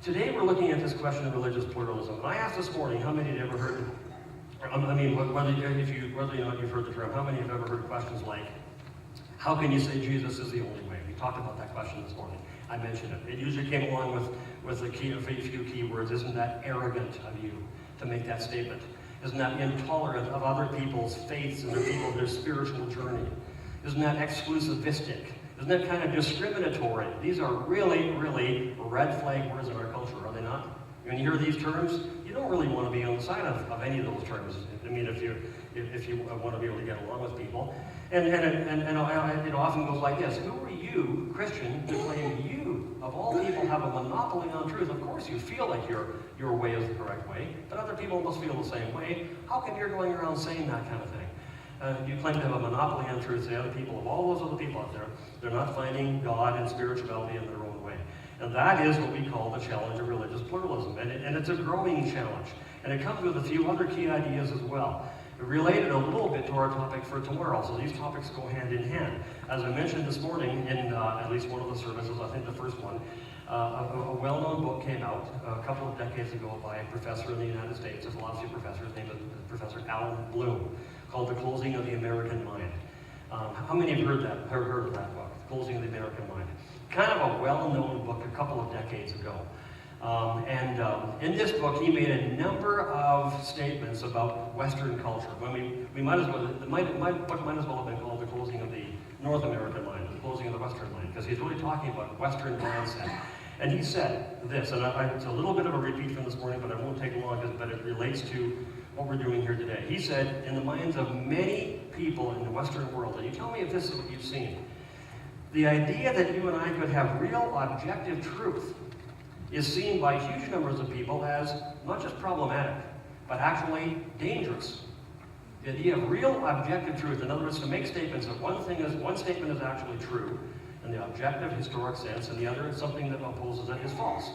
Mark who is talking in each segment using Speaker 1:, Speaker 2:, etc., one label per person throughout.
Speaker 1: Today we're looking at this question of religious pluralism. And I asked this morning, how many had ever heard, whether or not you've heard the term, how many have ever heard questions like, how can you say Jesus is the only way? We talked about that question this morning. I mentioned it. It usually came along with a few key words. Isn't that arrogant of you to make that statement? Isn't that intolerant of other people's faiths and their spiritual journey? Isn't that exclusivistic? Isn't that kind of discriminatory? These are really, really red flag words in our culture, are they not? When you hear these terms, you don't really want to be on the side of any of those terms. I mean, if you want to be able to get along with people. And it often goes like this. Who are you, Christian, to claim you, of all people, have a monopoly on truth? Of course you feel like your way is the correct way, but other people must feel the same way. How come you're going around saying that kind of thing? You claim to have a monopoly on truth. The other people, of all those other people out there, they're not finding God and spirituality in their own way. And that is what we call the challenge of religious pluralism. And it's a growing challenge. And it comes with a few other key ideas as well, related a little bit to our topic for tomorrow. So these topics go hand in hand. As I mentioned this morning in at least one of the services, I think the first one, a well-known book came out a couple of decades ago by a professor in the United States, a philosophy professor. His name is Professor Alan Bloom, called The Closing of the American Mind. How many have heard of that book, The Closing of the American Mind? Kind of a well-known book a couple of decades ago. In this book, he made a number of statements about Western culture. When we might as well, my book might as well have been called The Closing of the North American Mind, The Closing of the Western Mind, because he's really talking about Western mindset. And he said this, and it's a little bit of a repeat from this morning, but I won't take long, but it relates to what we're doing here today. He said, in the minds of many people in the Western world, and you tell me if this is what you've seen, the idea that you and I could have real objective truth is seen by huge numbers of people as not just problematic, but actually dangerous. The idea of real objective truth, in other words, to make statements that one statement is actually true, in the objective historic sense, and the other is something that opposes it is false.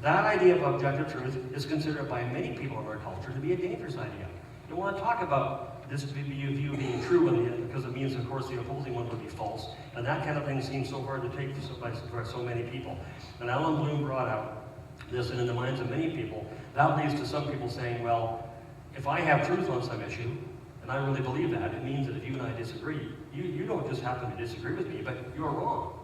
Speaker 1: That idea of objective truth is considered by many people in our culture to be a dangerous idea. You want to talk about this view being true, because it means, of course, the opposing one would be false, and that kind of thing seems so hard to take for so many people. And Alan Bloom brought out this, and in the minds of many people, that leads to some people saying, well, if I have truth on some issue, and I really believe that, it means that if you and I disagree, you don't just happen to disagree with me, but you're wrong.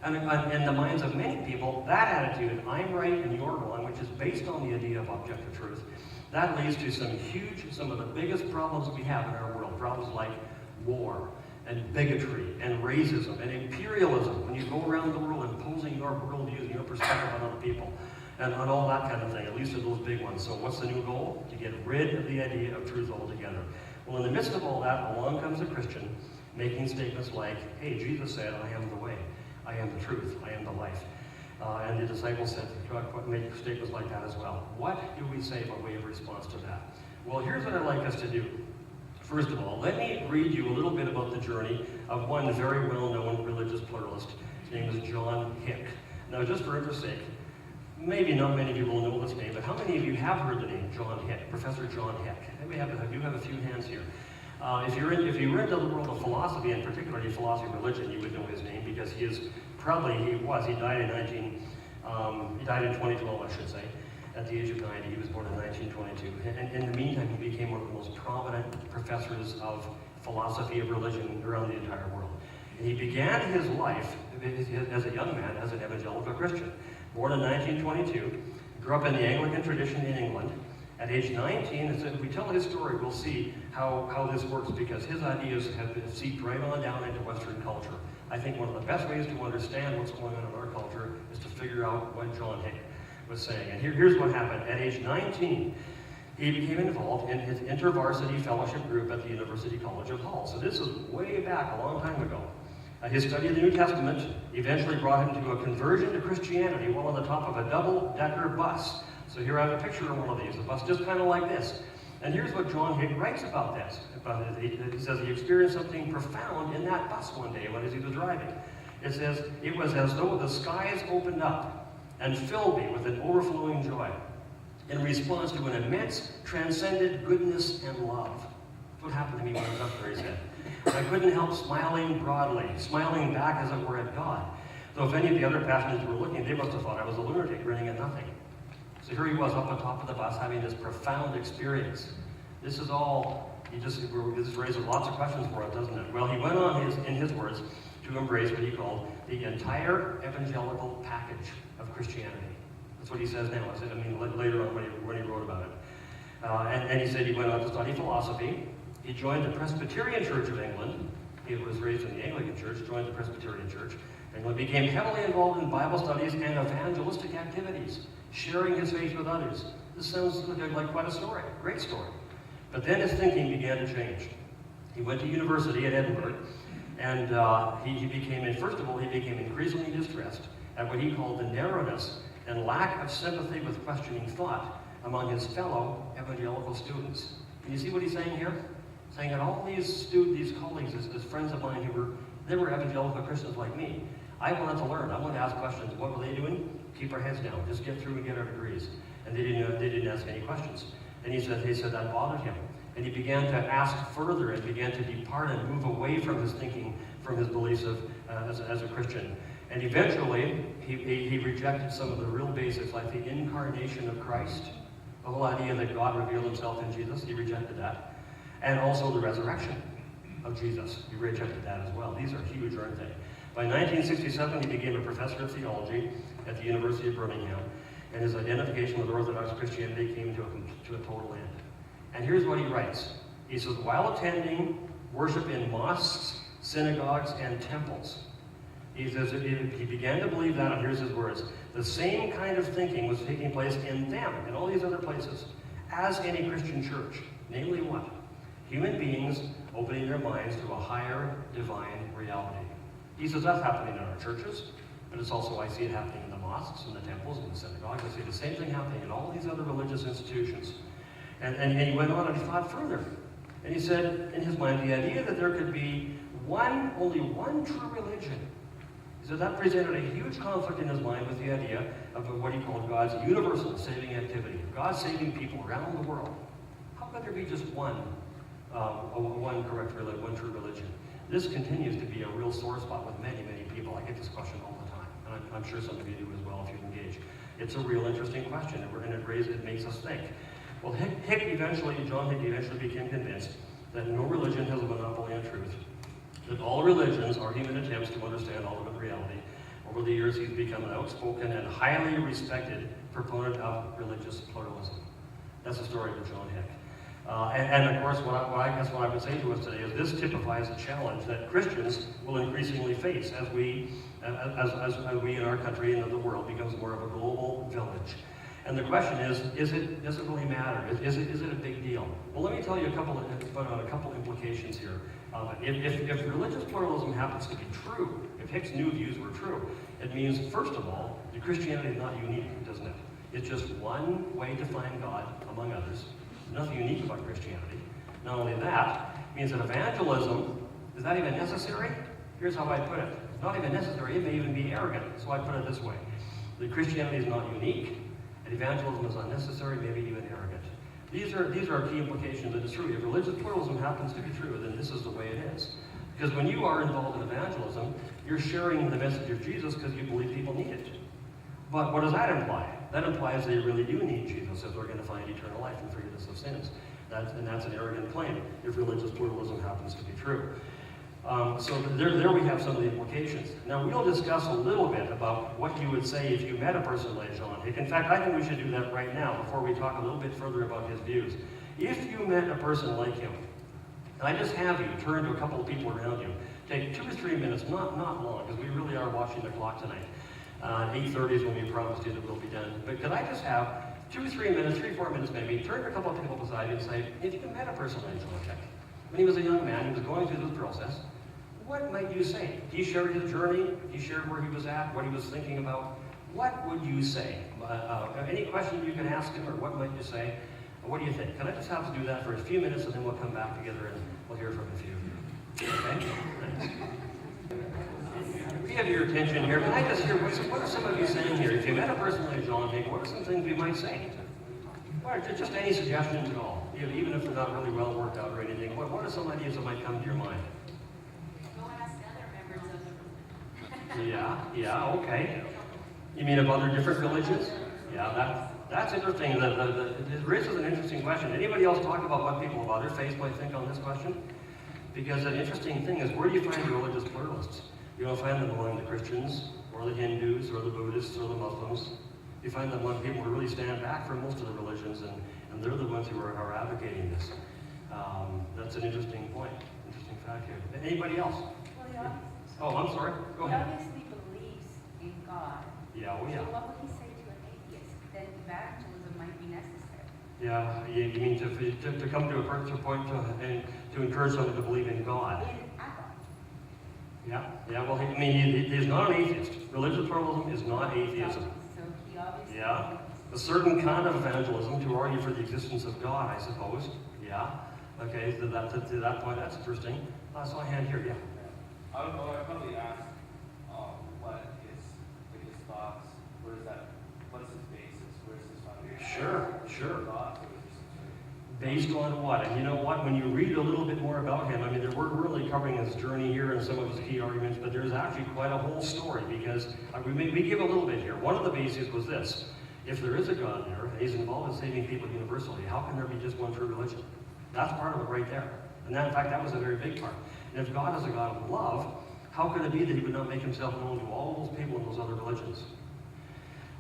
Speaker 1: And in the minds of many people, that attitude, I'm right and you're wrong, which is based on the idea of objective truth, that leads to some of the biggest problems we have in our world. Problems like war, and bigotry, and racism, and imperialism, when you go around the world imposing your worldviews and your perspective on other people, and on all that kind of thing, at least of those big ones. So what's the new goal? To get rid of the idea of truth altogether. Well, in the midst of all that, along comes a Christian making statements like, hey, Jesus said, I am the way, I am the truth, I am the life. And the disciples said, make statements like that as well. What do we say by way of response to that? Well, here's what I'd like us to do. First of all, let me read you a little bit about the journey of one very well-known religious pluralist. His name is John Hick. Now, just for interest's sake, maybe not many people know this name, but how many of you have heard the name John Hick, Professor John Hick? We have a few hands here. If you're into the world of philosophy, and particularly philosophy of religion, you would know his name because he died in 2012, I should say, at the age of 90. He was born in 1922. And in the meantime, he became one of the most prominent professors of philosophy of religion around the entire world. And he began his life as a young man as an evangelical Christian. Born in 1922, grew up in the Anglican tradition in England. At age 19, if we tell his story, we'll see how this works, because his ideas have seeped right on down into Western culture. I think one of the best ways to understand what's going on in our culture is to figure out what John Hick was saying. And here's what happened. At age 19, he became involved in his InterVarsity Fellowship group at the University College of Hull. So this is way back, a long time ago. His study of the New Testament eventually brought him to a conversion to Christianity while on the top of a double-decker bus. So here I have a picture of one of these, a bus just kind of like this. And here's what John Hick writes about this. He says he experienced something profound in that bus one day as he was driving. It says, it was as though the skies opened up and filled me with an overflowing joy in response to an immense, transcendent goodness and love. That's what happened to me when I was up there, he said. I couldn't help smiling broadly, smiling back as it were at God. So if any of the other passengers were looking, they must have thought I was a lunatic grinning at nothing. So here he was up on top of the bus having this profound experience. This is all, this raises lots of questions for us, doesn't it? Well, he went on, in his words, to embrace what he called the entire evangelical package of Christianity. That's what he says now. Later on when he wrote about it. And he said he went on to study philosophy. He joined the Presbyterian Church of England. He was raised in the Anglican Church, joined the Presbyterian Church, and became heavily involved in Bible studies and evangelistic activities, sharing his faith with others. This sounds like quite a story, great story. But then his thinking began to change. He went to university at Edinburgh, and he became increasingly distressed at what he called the narrowness and lack of sympathy with questioning thought among his fellow evangelical students. Can you see what he's saying here? Saying that all these colleagues, his friends of mine they were evangelical Christians like me. I wanted to learn. I wanted to ask questions. What were they doing? Keep our heads down. Just get through and get our degrees. And they didn't ask any questions. And he said that bothered him. And he began to ask further and began to depart and move away from his thinking, from his beliefs as a Christian. And eventually, he rejected some of the real basics, like the incarnation of Christ, the whole idea that God revealed himself in Jesus. He rejected that. And also the resurrection of Jesus. He rejected that as well. These are huge, aren't they? By 1967, he became a professor of theology at the University of Birmingham, and his identification with Orthodox Christianity came to a total end. And here's what he writes. He says, while attending worship in mosques, synagogues, and temples, he says he began to believe that, and here's his words, the same kind of thinking was taking place in them, in all these other places, as in a Christian church. Namely what? Human beings opening their minds to a higher divine reality. He says that's happening in our churches, but it's also, I see it happening in the mosques, in the temples, in the synagogues. I see the same thing happening in all these other religious institutions. And he went on and he thought further. And he said, in his mind, the idea that there could be only one true religion. He said that presented a huge conflict in his mind with the idea of what he called God's universal saving activity. God saving people around the world. How could there be just one correct religion, one true religion? This continues to be a real sore spot with many, many people. I get this question all the time, and I'm sure some of you do as well if you engage. It's a real interesting question, and it makes us think. Well, John Hick eventually became convinced that no religion has a monopoly on truth, that all religions are human attempts to understand ultimate reality. Over the years, he's become an outspoken and highly respected proponent of religious pluralism. That's the story of John Hick. And of course, what I would say to us today is this typifies a challenge that Christians will increasingly face as we in our country and in the world becomes more of a global village. And the question is does it really matter? Is it a big deal? Well, let me tell you a couple implications here. If religious pluralism happens to be true, if Hick's new views were true, it means, first of all, that Christianity is not unique, doesn't it? It's just one way to find God among others. Nothing unique about Christianity. Not only that, it means that evangelism, is that even necessary? Here's how I put it. It's not even necessary, it may even be arrogant. So I put it this way. That Christianity is not unique, and evangelism is unnecessary, maybe even arrogant. These are key implications that it's true. If religious pluralism happens to be true, then this is the way it is. Because when you are involved in evangelism, you're sharing the message of Jesus because you believe people need it. But what does that imply? That implies they really do need Jesus if they're going to find eternal life and forgiveness of sins. And that's an arrogant claim if religious pluralism happens to be true. So there we have some of the implications. Now we'll discuss a little bit about what you would say if you met a person like John Hick. In fact, I think we should do that right now before we talk a little bit further about his views. If you met a person like him, and I just have you turn to a couple of people around you, take 2 or 3 minutes, not long, because we really are watching the clock tonight. 8:30 is when we promised you that we'll be done. But could I just have 2 or 3 minutes, 3-4 minutes maybe, turn to a couple of people beside you and say, if you met a person like John Hick, when he was a young man, he was going through this process, what might you say? He shared his journey, he shared where he was at, what he was thinking about. What would you say? Any question you can ask him, or what might you say? What do you think? Can I just have to do that for a few minutes, and then we'll come back together and we'll hear from a few. Okay? Thanks. We have your attention here. Can I just hear, what are some of you saying here? If you met a person like John Hick, what are some things we might say? Or just any suggestions at all, even if they're not really well worked out or anything. What are some ideas that might come to your mind?
Speaker 2: Go ask other members of the
Speaker 1: Yeah, okay. You mean of other different religions? Yeah, that's interesting. It raises an interesting question. Anybody else talk about what people of other faiths might think on this question? Because an interesting thing is, where do you find religious pluralists? You don't find them among the Christians, or the Hindus, or the Buddhists, or the Muslims. You find them among people who really stand back from most of the religions, and they're the ones who are advocating this. That's an interesting point, interesting fact here. Anybody else?
Speaker 2: Well,
Speaker 1: I'm sorry. Go ahead.
Speaker 2: He obviously believes in God.
Speaker 1: Yeah, oh yeah.
Speaker 2: So what would he say to an atheist? Then evangelism might be necessary.
Speaker 1: Yeah, you mean to come to a point to encourage someone to believe in God. Yeah, well, he's not an atheist. Religious pluralism is not atheism.
Speaker 2: So he obviously...
Speaker 1: Yeah, a certain kind of evangelism to argue for the existence of God, I suppose. Yeah, okay, to that point, that's interesting. I saw a hand here, yeah.
Speaker 3: I would probably ask what his thoughts, what is his basis, where's his foundation?
Speaker 1: Sure.
Speaker 3: Thoughts,
Speaker 1: Based on what? And you know what, when you read a little bit more about him, we're really covering his journey here and some of his key arguments, but there's actually quite a whole story, because we give a little bit here. One of the bases was this: if there is a God there, and he's involved in saving people universally, how can there be just one true religion? That's part of it right there. And that, in fact, that was a very big part. And if God is a God of love, how could it be that he would not make himself known to all those people in those other religions?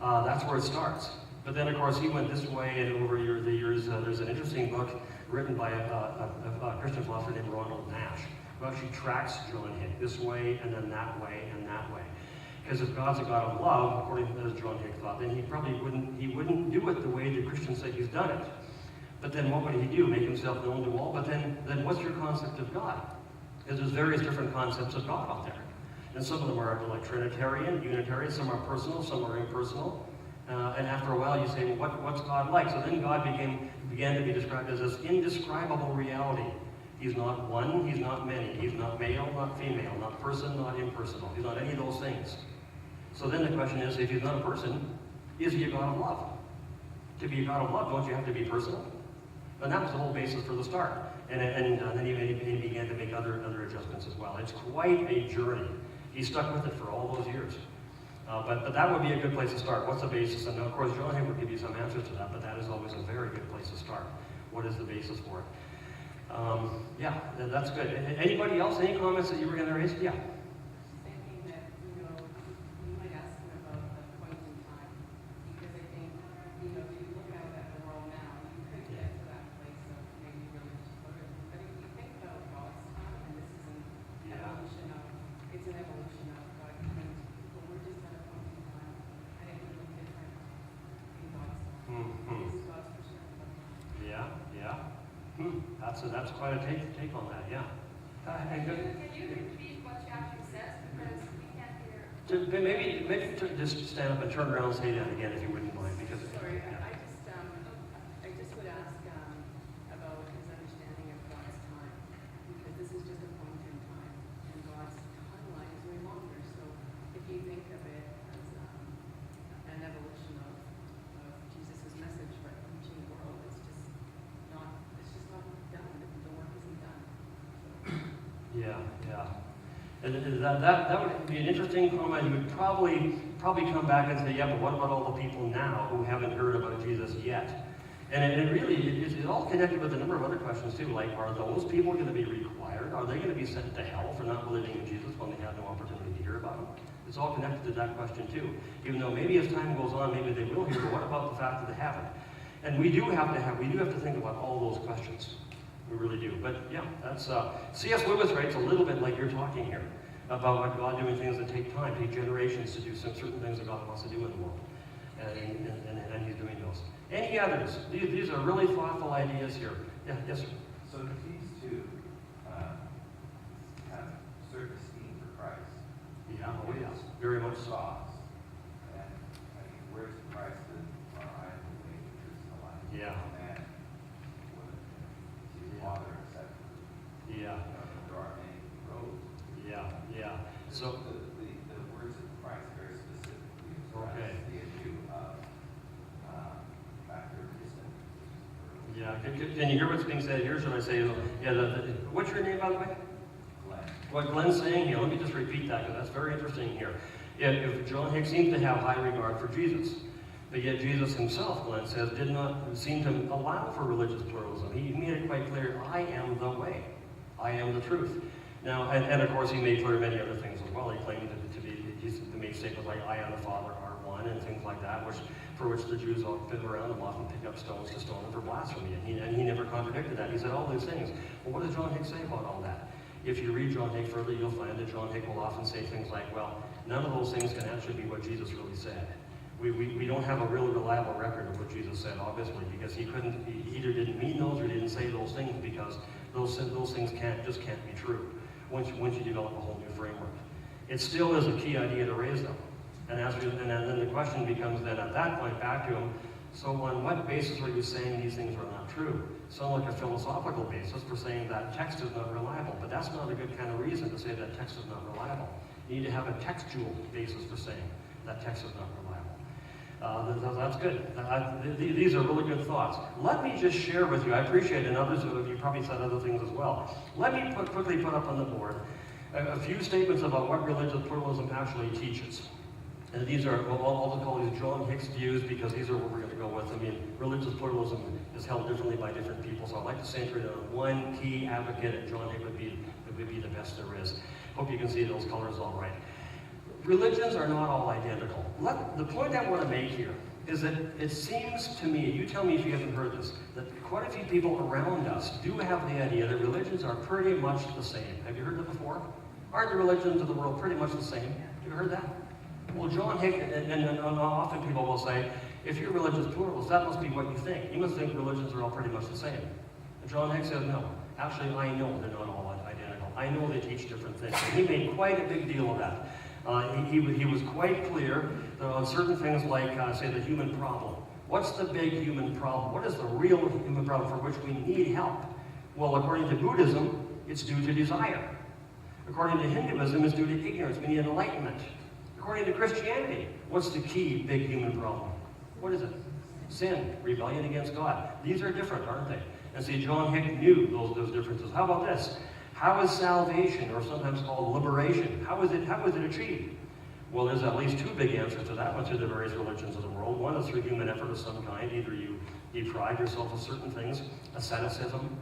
Speaker 1: That's where it starts. But then, of course, he went this way, and over the years, there's an interesting book written by a Christian philosopher named Ronald Nash, who actually tracks John Hick this way, and then that way, and that way. Because if God's a God of love, according to as John Hick thought, then he probably wouldn't do it the way the Christians say he's done it. But then what would he do? Make himself known to all? But then what's your concept of God? Because there's various different concepts of God out there. And some of them are like Trinitarian, Unitarian, some are personal, some are impersonal. And after a while you say, well, what's God like? So then God began to be described as this indescribable reality. He's not one, he's not many. He's not male, not female, not person, not impersonal. He's not any of those things. So then the question is, if he's not a person, is he a God of love? To be a God of love, don't you have to be personal? And that was the whole basis for the start. And then he began to make other adjustments as well. It's quite a journey. He stuck with it for all those years. But that would be a good place to start. What's the basis? And of course, John Hick will give you some answers to that, but that is always a very good place to start. What is the basis for it? Yeah, that's good. Anybody else? Any comments that you were going to raise? Yeah.
Speaker 4: Thinking that, you might ask him about the point in time, because I think, if you look out at the world now, you could get to that place of maybe religious pluralism. But if you think about God's time, and this is an evolution of God coming to people, we're just at a point in time, and it would look different in God's time. This is God's perspective.
Speaker 1: Yeah. That's quite a take on that, yeah.
Speaker 5: Can you repeat what chapter says? Because we can't hear.
Speaker 1: Maybe just stand up and turn around and say that again if you wouldn't mind. Because
Speaker 4: Sorry, I just would ask about his understanding of God's time, because this is just a point in time, and God's timeline is way longer. So if you think of it as an evolution of Jesus' message, right, reaching the world, it's just not done. The work isn't done.
Speaker 1: yeah. And that would be an interesting comment. You would probably come back and say, yeah, but what about all the people now who haven't heard about Jesus yet? And it really is all connected with a number of other questions too, like, are those people going to be required? Are they going to be sent to hell for not believing in Jesus when they have no opportunity to hear about him? It's all connected to that question too. Even though maybe as time goes on, maybe they will hear, but what about the fact that they haven't? And we do have to think about all those questions. We really do. But yeah, that's C.S. Lewis writes a little bit like you're talking here about what God doing things that take time, take generations to do some certain things that God wants to do in the world. And he's doing those. Any others? These are really thoughtful ideas here. Yeah, yes, sir.
Speaker 3: So it seems to have certain esteem for Christ.
Speaker 1: Yeah, oh yes, very much so.
Speaker 3: Sauce. And where's Christ in our eyes, the way, the truth, and the life?
Speaker 1: Yeah.
Speaker 3: Man, Father, etc.
Speaker 1: Yeah.
Speaker 3: There are many roads.
Speaker 1: Yeah. So
Speaker 3: the words of Christ very specifically express the issue of baptism.
Speaker 1: yeah, can you hear what's being said here? Should I say, yeah, what's your name, by the way?
Speaker 3: Glenn.
Speaker 1: What Glenn's saying here, let me just repeat that because that's very interesting here. If John Hicks seems to have high regard for Jesus, but yet Jesus himself, Glenn says, did not seem to allow for religious pluralism. He made it quite clear, I am the way. I am the truth. Now, and of course he made clear many other things as well. He claimed to be, he made statements like, I and the Father are one, and things like that, for which the Jews all fit around him, often pick up stones to stone him for blasphemy. And he never contradicted that. He said all these things. Well, what does John Hicks say about all that? If you read John Hicks further, you'll find that John Hicks will often say things like, well, none of those things can actually be what Jesus really said. We don't have a real reliable record of what Jesus said, obviously, because he either didn't mean those or didn't say those things, because those things just can't be true once you develop a whole new framework. It still is a key idea to raise them. And then the question becomes then at that point back to him, so on what basis are you saying these things are not true? So like a philosophical basis for saying that text is not reliable, but that's not a good kind of reason to say that text is not reliable. You need to have a textual basis for saying that text is not reliable. That's good. These are really good thoughts. Let me just share with you, I appreciate it, and others of you probably said other things as well. Let me quickly put up on the board a few statements about what religious pluralism actually teaches. And these are, I'll call these John Hicks views because these are what we're going to go with. I mean, religious pluralism is held differently by different people, so I'd like to center it on one key advocate, and John Hicks would be the best there is. Hope you can see those colors all right. Religions are not all identical. The point I want to make here is that it seems to me, you tell me if you haven't heard this, that quite a few people around us do have the idea that religions are pretty much the same. Have you heard that before? Aren't the religions of the world pretty much the same? Have you heard that? Well, John Hicks, and often people will say, if you're religious pluralist, that must be what you think. You must think religions are all pretty much the same. And John Hicks says, no. Actually, I know they're not all identical. I know they teach different things. And he made quite a big deal of that. He was quite clear on certain things like, say, the human problem. What's the big human problem? What is the real human problem for which we need help? Well, according to Buddhism, it's due to desire. According to Hinduism, it's due to ignorance, meaning enlightenment. According to Christianity, what's the key big human problem? What is it? Sin, rebellion against God. These are different, aren't they? And see, John Hicks knew those differences. How about this? How is salvation, or sometimes called liberation, how is it achieved? Well, there's at least two big answers to that one through the various religions of the world. One is through human effort of some kind. Either you deprive yourself of certain things, asceticism,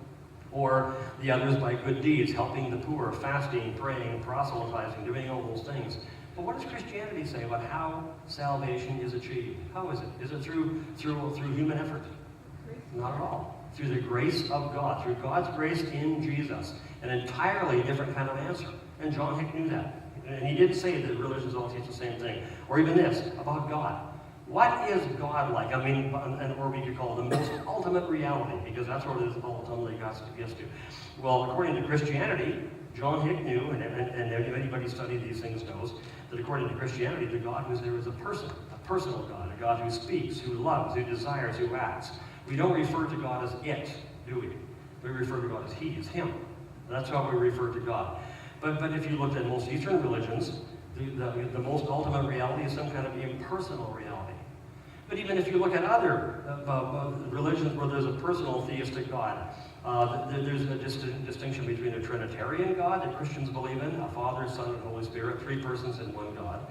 Speaker 1: or the other is by good deeds, helping the poor, fasting, praying, proselytizing, doing all those things. But what does Christianity say about how salvation is achieved? How is it? Is it through human effort? Not at all. Through the grace of God, through God's grace in Jesus. An entirely different kind of answer. And John Hicks knew that. And he didn't say that religions all teach the same thing. Or even this, about God. What is God like? I mean, or we could call it the most ultimate reality, because that's what it is ultimately gets to. Well, according to Christianity, John Hicks knew, and anybody who studied these things knows, that according to Christianity, the God who's there is a person, a personal God, a God who speaks, who loves, who desires, who acts. We don't refer to God as it, do we? We refer to God as He, as Him. That's how we refer to God. But if you looked at most Eastern religions, the most ultimate reality is some kind of impersonal reality. But even if you look at other religions where there's a personal theistic God, there's a distinction between a Trinitarian God that Christians believe in, a Father, Son, and Holy Spirit, three persons in one God,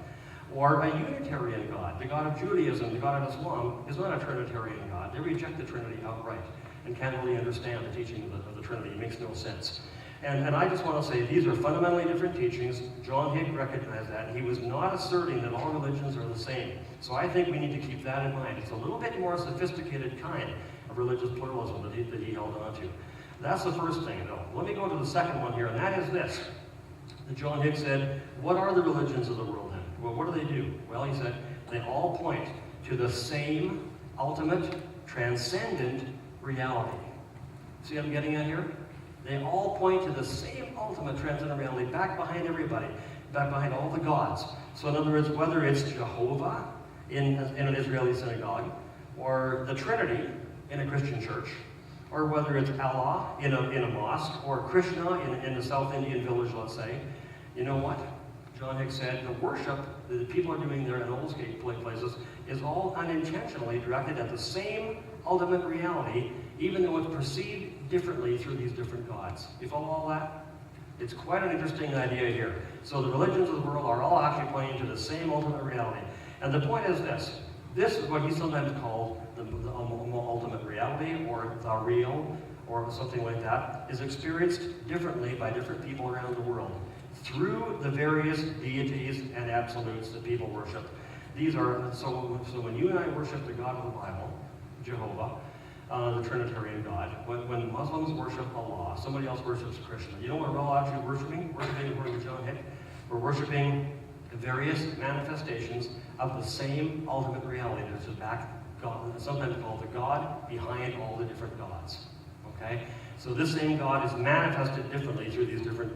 Speaker 1: or a Unitarian God. The God of Judaism, the God of Islam, is not a Trinitarian God. They reject the Trinity outright and can't really understand the teaching of the Trinity. It makes no sense. And I just want to say, these are fundamentally different teachings. John Hicks recognized that. He was not asserting that all religions are the same. So I think we need to keep that in mind. It's a little bit more sophisticated kind of religious pluralism that he held on to. That's the first thing, though. Let me go to the second one here, and that is this. That John Hicks said, what are the religions of the world then? Well, what do? Well, he said, they all point to the same ultimate, transcendent reality. See what I'm getting at here? They all point to the same ultimate transcendent reality, back behind everybody, back behind all the gods. So in other words, whether it's Jehovah in an Israeli synagogue, or the Trinity in a Christian church, or whether it's Allah in a mosque, or Krishna in a South Indian village, let's say, you know what? John Hicks said the worship that the people are doing there in all those places is all unintentionally directed at the same ultimate reality, even though it's perceived differently through these different gods. You follow all that? It's quite an interesting idea here. So the religions of the world are all actually pointing to the same ultimate reality. And the point is this. This is what he sometimes called the ultimate reality, or the real, or something like that, is experienced differently by different people around the world through the various deities and absolutes that people worship. These are, so when you and I worship the God of the Bible, Jehovah, the Trinitarian God, when Muslims worship Allah, somebody else worships Krishna. You know what we're all actually worshiping? Worshiping according to John Hick. We're worshiping the various manifestations of the same ultimate reality that is back, God, sometimes called the God behind all the different gods. Okay? So this same God is manifested differently through these different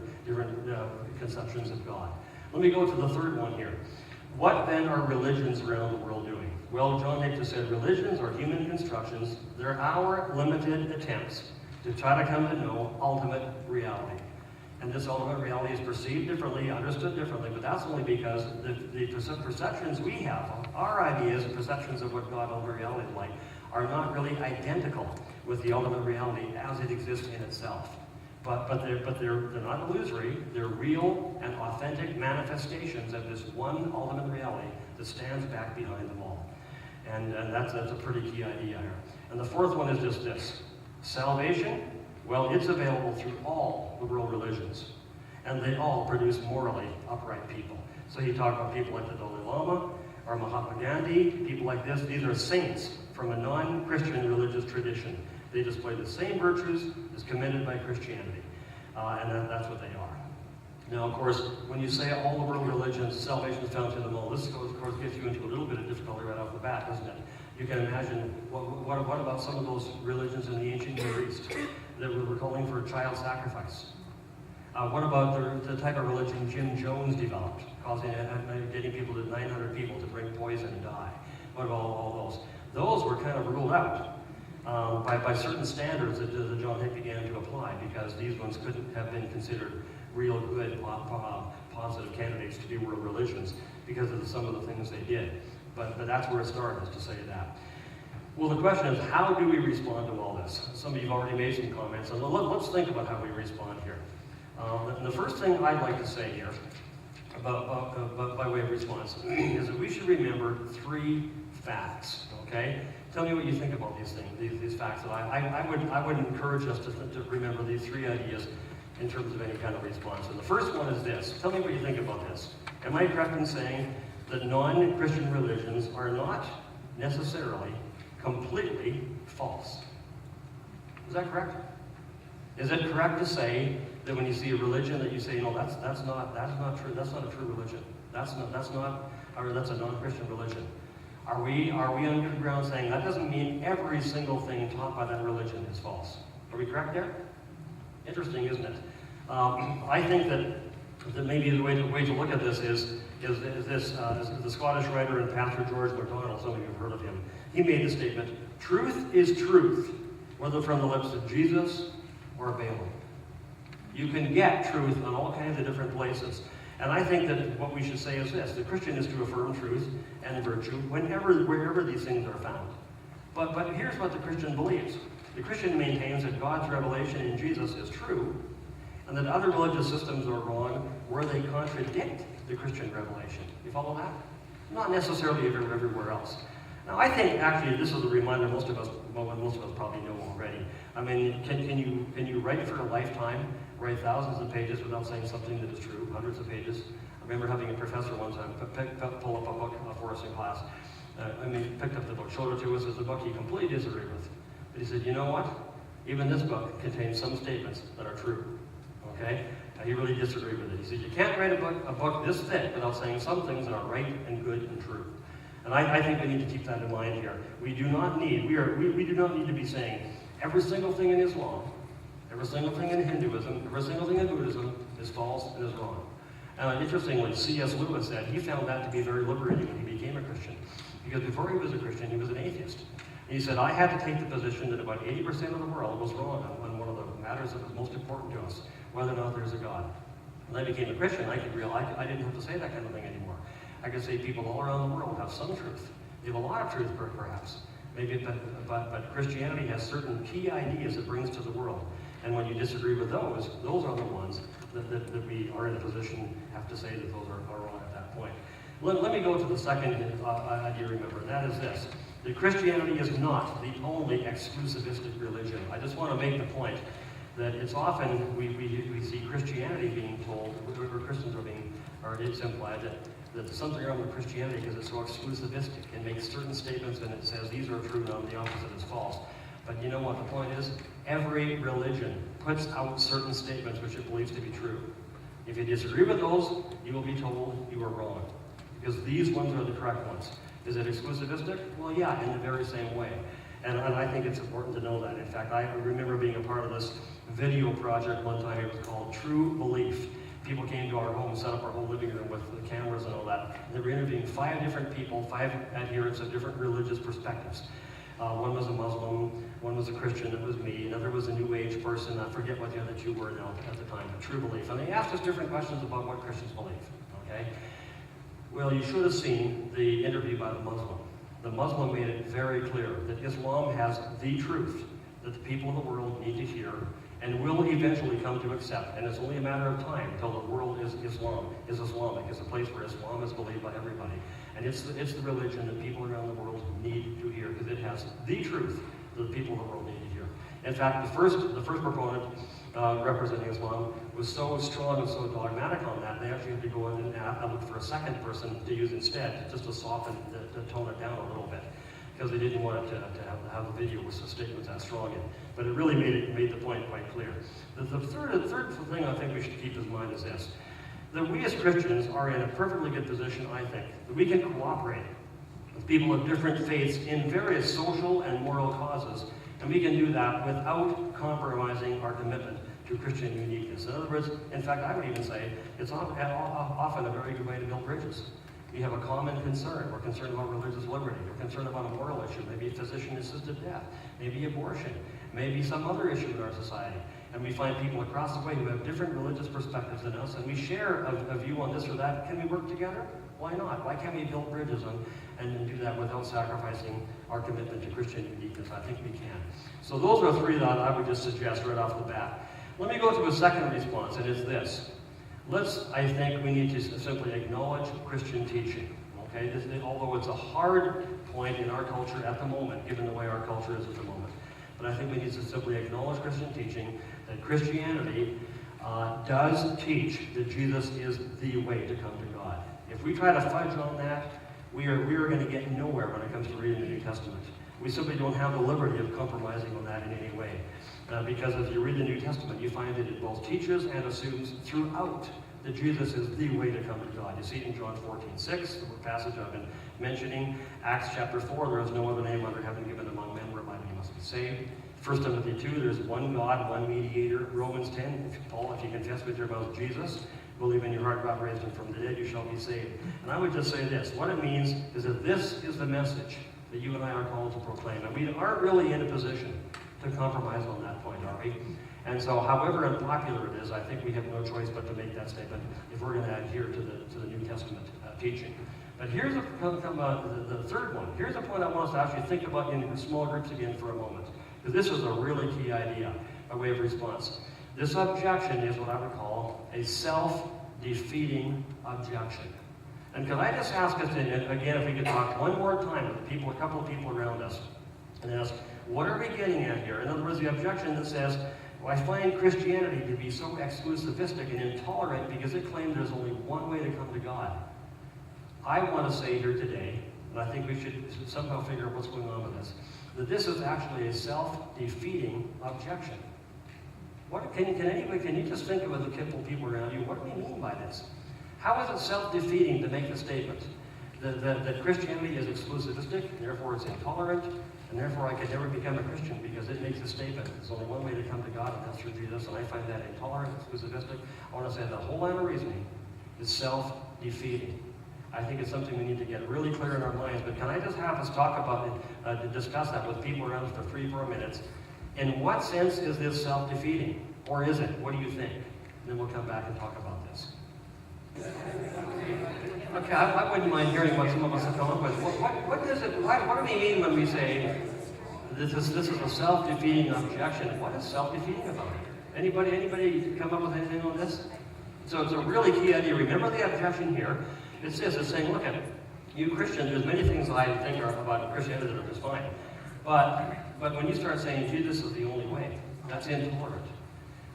Speaker 1: conceptions of God. Let me go to the third one here. What then are religions around the world doing? Well, John Hick just said religions are human constructions. They're our limited attempts to try to come to know ultimate reality. And this ultimate reality is perceived differently, understood differently, but that's only because the perceptions we have, our ideas and perceptions of what God ultimate reality is like, are not really identical with the ultimate reality as it exists in itself. But they're not illusory. They're real and authentic manifestations of this one ultimate reality that stands back behind them all. And that's a pretty key idea here. And the fourth one is just this. Salvation, well, it's available through all the world religions. And they all produce morally upright people. So you talk about people like the Dalai Lama or Mahatma Gandhi, people like this. These are saints from a non-Christian religious tradition. They display the same virtues as commended by Christianity. And that's what they are. Now, of course, when you say all the world religions, salvation is found in them all, this, of course, gets you into a little bit of difficulty right off the bat, doesn't it? You can imagine, what about some of those religions in the ancient Near East that were calling for child sacrifice? What about the type of religion Jim Jones developed, getting people to 900 people to drink poison and die? What about all those? Those were kind of ruled out by certain standards that John Hick began to apply, because these ones couldn't have been considered real good, positive candidates to be world religions because of some of the things they did. But that's where it started, is to say that. Well, the question is, how do we respond to all this? Some of you have already made some comments, so let's think about how we respond here. The first thing I'd like to say here, by way of response, is that we should remember three facts, okay? Tell me what you think about these things, these facts. That I would encourage us to remember these three ideas in terms of any kind of response. And the first one is this. Tell me what you think about this. Am I correct in saying that non-Christian religions are not necessarily completely false? Is that correct? Is it correct to say that when you see a religion that you say, no, that's not true, that's not a true religion. That's a non-Christian religion. Are we on good ground saying that doesn't mean every single thing taught by that religion is false? Are we correct there? Interesting, isn't it? I think that maybe the way to look at this is the Scottish writer and pastor George MacDonald. Some of you have heard of him. He made the statement, "Truth is truth, whether from the lips of Jesus or Balaam." You can get truth in all kinds of different places. And I think that what we should say is this: the Christian is to affirm truth and virtue wherever these things are found. But here's what the Christian believes. The Christian maintains that God's revelation in Jesus is true, and that other religious systems are wrong where they contradict the Christian revelation. You follow that? Not necessarily everywhere else. Now, I think actually this is a reminder most of us probably know already. I mean, can you write for a lifetime, write thousands of pages without saying something that is true, hundreds of pages? I remember having a professor one time pull up a book for us in class. Picked up the book, showed it to us as a book he completely disagreed with. But he said, you know what? Even this book contains some statements that are true. Okay? And he really disagreed with it. He said, you can't write a book this thick without saying some things that are right and good and true. And I think we need to keep that in mind here. We do not need to be saying every single thing in Islam, every single thing in Hinduism, every single thing in Buddhism is false and is wrong. Interestingly, C.S. Lewis said he found that to be very liberating when he became a Christian. Because before he was a Christian, he was an atheist. And he said, I had to take the position that about 80% of the world was wrong on one of the matters that was most important to us, whether or not there's a God. When I became a Christian, I could realize I didn't have to say that kind of thing anymore. I could say people all around the world have some truth. They have a lot of truth, perhaps. Maybe, but Christianity has certain key ideas it brings to the world. And when you disagree with those are the ones that we are in a position, have to say that those are wrong at that point. Let me go to the second idea, remember, and that is this. That Christianity is not the only exclusivistic religion. I just want to make the point that it's often we see Christianity being told, or Christians or it's implied that there's something wrong with Christianity because it's so exclusivistic. It makes certain statements and it says these are true, and the opposite is false. But you know what the point is? Every religion puts out certain statements which it believes to be true. If you disagree with those, you will be told you are wrong. Because these ones are the correct ones. Is it exclusivistic? Well, yeah, in the very same way. And I think it's important to know that. In fact, I remember being a part of this video project one time. It was called True Belief. People came to our home, set up our whole living room with the cameras and all that. And they were interviewing 5 different people, 5 adherents of different religious perspectives. One was a Muslim, one was a Christian, that was me, another was a New Age person, I forget what the other 2 were now at the time, True Belief. And they asked us different questions about what Christians believe, okay? Well, you should have seen the interview by the Muslim. The Muslim made it very clear that Islam has the truth that the people of the world need to hear and will eventually come to accept. And it's only a matter of time until the world is Islamic. It's a place where Islam is believed by everybody. And it's the religion that people around the world need to hear because it has the truth that the people of the world need to hear. In fact, the first proponent representing Islam was so strong and so dogmatic on that, they actually had to go in and look for a second person to use instead, just to soften, to tone it down a little bit, because they didn't want it to have a video with some statements that strong in. But it really made the point quite clear. The third thing I think we should keep in mind is this, that we as Christians are in a perfectly good position, I think, that we can cooperate with people of different faiths in various social and moral causes, and we can do that without compromising our commitment to Christian uniqueness. In other words, in fact, I would even say it's often a very good way to build bridges. We have a common concern. We're concerned about religious liberty. We're concerned about a moral issue, maybe physician-assisted death, maybe abortion, maybe some other issue in our society. And we find people across the way who have different religious perspectives than us, and we share a view on this or that. Can we work together? Why not? Why can't we build bridges and do that without sacrificing our commitment to Christian uniqueness? I think we can. So those are 3 that I would just suggest right off the bat. Let me go to a second response, and it's this. I think we need to simply acknowledge Christian teaching. Okay? Although it's a hard point in our culture at the moment, given the way our culture is at the moment. But I think we need to simply acknowledge Christian teaching, that Christianity does teach that Jesus is the way to come to God. If we try to fudge on that, we are going to get nowhere when it comes to reading the New Testament. We simply don't have the liberty of compromising on that in any way. Because if you read the New Testament, you find that it both teaches and assumes throughout that Jesus is the way to come to God. You see it in John 14:6, the passage I've been mentioning. Acts chapter 4, there is no other name under heaven given among men whereby we must be saved. 1 Timothy 2, there's one God, one mediator. Romans 10, Paul, if you confess with your mouth Jesus, believe in your heart God raised him from the dead, you shall be saved. And I would just say this, what it means is that this is the message that you and I are called to proclaim. And we aren't really in a position to compromise on that point, are we? And so, however unpopular it is, I think we have no choice but to make that statement if we're going to adhere to the New Testament teaching. But here's the third one. Here's the point I want us to actually think about in small groups again for a moment. Because this is a really key idea, by way of response. This objection is what I would call a self-defeating objection. And could I just ask us, again, if we could talk one more time with a couple of people around us, and ask, what are we getting at here? In other words, the objection that says, well, I find Christianity to be so exclusivistic and intolerant because it claims there's only one way to come to God. I want to say here today, and I think we should somehow figure out what's going on with this, that this is actually a self-defeating objection. Can you just think of the couple of people around you, what do we mean by this? How is it self-defeating to make the statement that Christianity is exclusivistic, and therefore it's intolerant, and therefore I could never become a Christian because it makes a statement. There's only one way to come to God, and that's through Jesus, and I find that intolerant, exclusivistic. I want to say the whole line of reasoning is self-defeating. I think it's something we need to get really clear in our minds, but can I just have us talk about it, to discuss that with people around us for 3-4 minutes? In what sense is this self-defeating? Or is it? What do you think? And then we'll come back and talk about this. Okay, I wouldn't mind hearing what some of us have come up with. What does it? What do we mean when we say this is a self-defeating objection? What is self-defeating about it? Anybody come up with anything on this? So it's a really key idea. Remember the objection here. It's saying, look at it. You Christians, there's many things I think are about Christianity that are just fine. But when you start saying Jesus is the only way, that's intolerant.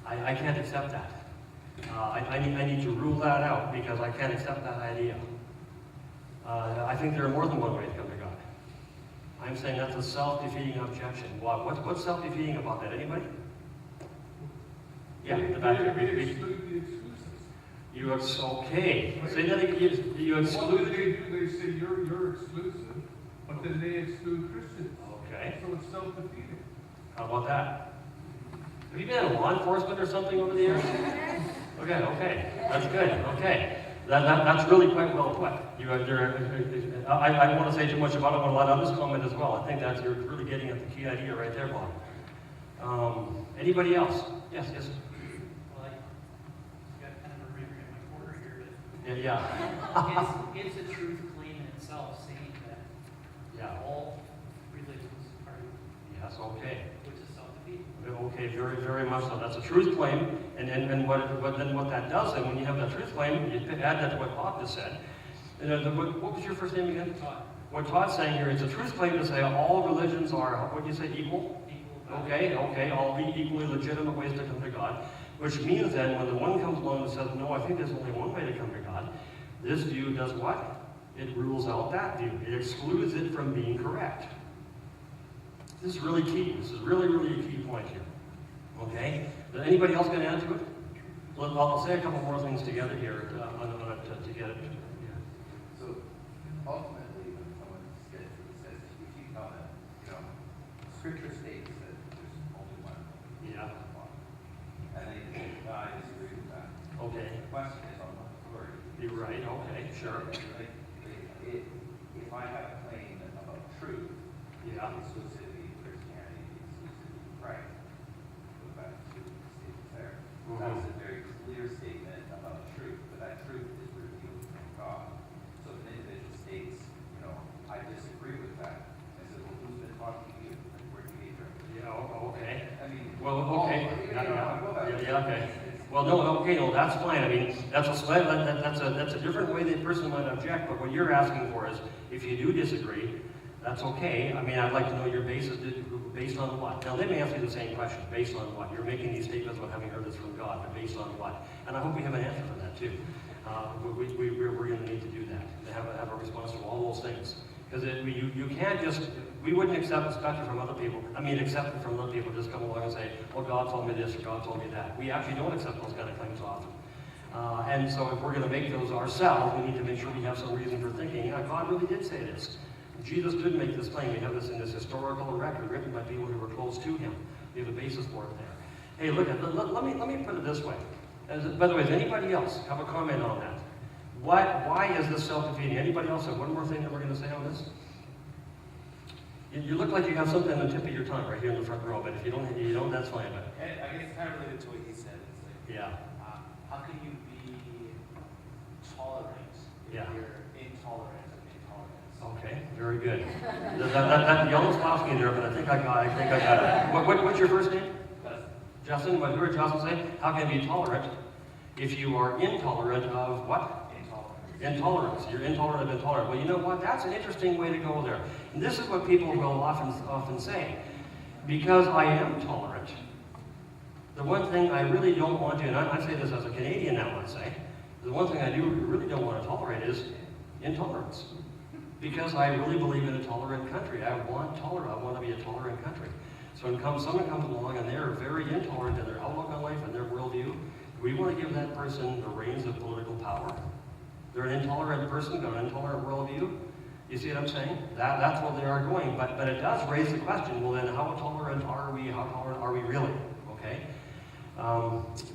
Speaker 1: I can't accept that. I need to rule that out because I can't accept that idea. I think there are more than one way to come to God. I'm saying that's a self-defeating objection. What's self-defeating about that? Anybody? Yeah, in the back there.
Speaker 6: They exclude the exclusives.
Speaker 1: Okay. Say that again. You exclude.
Speaker 6: What do? They say you're exclusive, but then they exclude Christians.
Speaker 1: Okay.
Speaker 6: So it's self-defeating.
Speaker 1: How about that? Have you been in law enforcement or something over the years? Okay. That's good. Okay. That's really quite well put. I don't want to say too much about it, but I'll let others comment as well. I think you're really getting at the key idea right there, Bob. Anybody else? Yes.
Speaker 7: Well, I got kind of a ring in my quarter here.
Speaker 1: Yeah.
Speaker 7: It's a truth claim in itself, saying that all religions are,
Speaker 1: Yes. Okay.
Speaker 7: which is self-defeating.
Speaker 1: Okay, very, very much so. That's a truth claim, and what that does, and when you have that truth claim, you add that to what Bob just said. And what was your first name again?
Speaker 7: Todd.
Speaker 1: What Todd's saying here, it's a truth claim to say all religions are, what do you say, equal? Okay, all be equally legitimate ways to come to God. Which means then, when the one comes along and says, no, I think there's only one way to come to God, this view does what? It rules out that view. It excludes it from being correct. This is really key. This is really, really a key point here. Okay? Is anybody else going to add to it? I'll say a couple more things together here to get it.
Speaker 8: So ultimately, when someone says, if you tell them, Scripture states that there's only one.
Speaker 1: Yeah.
Speaker 8: And they say, I disagree with that.
Speaker 1: Okay.
Speaker 8: The question is on what authority.
Speaker 1: You're right. Okay. Sure.
Speaker 8: If I have a claim about truth,
Speaker 1: Yeah.
Speaker 8: exclusivity of Christianity, exclusivity of Christ, go back to the statement there.
Speaker 1: Mhm.
Speaker 8: That's a very clear statement about truth, but that truth is revealed from God. So if an individual states, I disagree with that, I said, well, who's been talking to you? Like, where do you get your?
Speaker 1: Yeah. Okay.
Speaker 8: I mean,
Speaker 1: Well, okay.
Speaker 8: yeah,
Speaker 1: Okay. Well, no, that's fine. I mean, that's a different way that person might object, but what you're asking for is, if you do disagree, that's okay. I mean, I'd like to know your basis, based on what? Now, let me ask you the same question. Based on what? You're making these statements about having heard this from God, but based on what? And I hope we have an answer for that, too. We're going to need to do that, to have a response to all those things. Because you can't just, we wouldn't accept it from other people. Accept it from other people, just come along and say, well, God told me this, or God told me that. We actually don't accept those kind of claims often. And so if we're going to make those ourselves, we need to make sure we have some reason for thinking, yeah, God really did say this. Jesus did make this claim. We have this in this historical record written by people who were close to him. We have a basis for it there. Hey, look, let me put it this way. By the way, does anybody else have a comment on that? Why is this self-defeating? Anybody else have one more thing that we're going to say on this? You look like you have something on the tip of your tongue right here in the front row, but if you don't, that's fine. But
Speaker 3: I guess it's kind of related to what he said. It's like,
Speaker 1: yeah,
Speaker 3: how can you be tolerant if
Speaker 1: Yeah.
Speaker 3: you're intolerant of intolerance?
Speaker 1: okay, very good. You almost lost me there, but I think I got it. What's your first name? Justin. What did Justin say? How can you be tolerant if you are intolerant of what? Intolerance. You're intolerant of intolerant. Well, you know what? That's an interesting way to go there. And this is what people will often say. Because I am tolerant, the one thing I really don't want to, and I say this as a Canadian now, let's say, the one thing I really don't want to tolerate is intolerance. Because I really believe in a tolerant country. I want to be a tolerant country. So when someone comes along and they're very intolerant in their outlook on life and their worldview, we want to give that person the reins of political power. They're an intolerant person, got an intolerant worldview. You see what I'm saying? That's where they are going. But it does raise the question, well then, how tolerant are we? How tolerant are we really? Okay?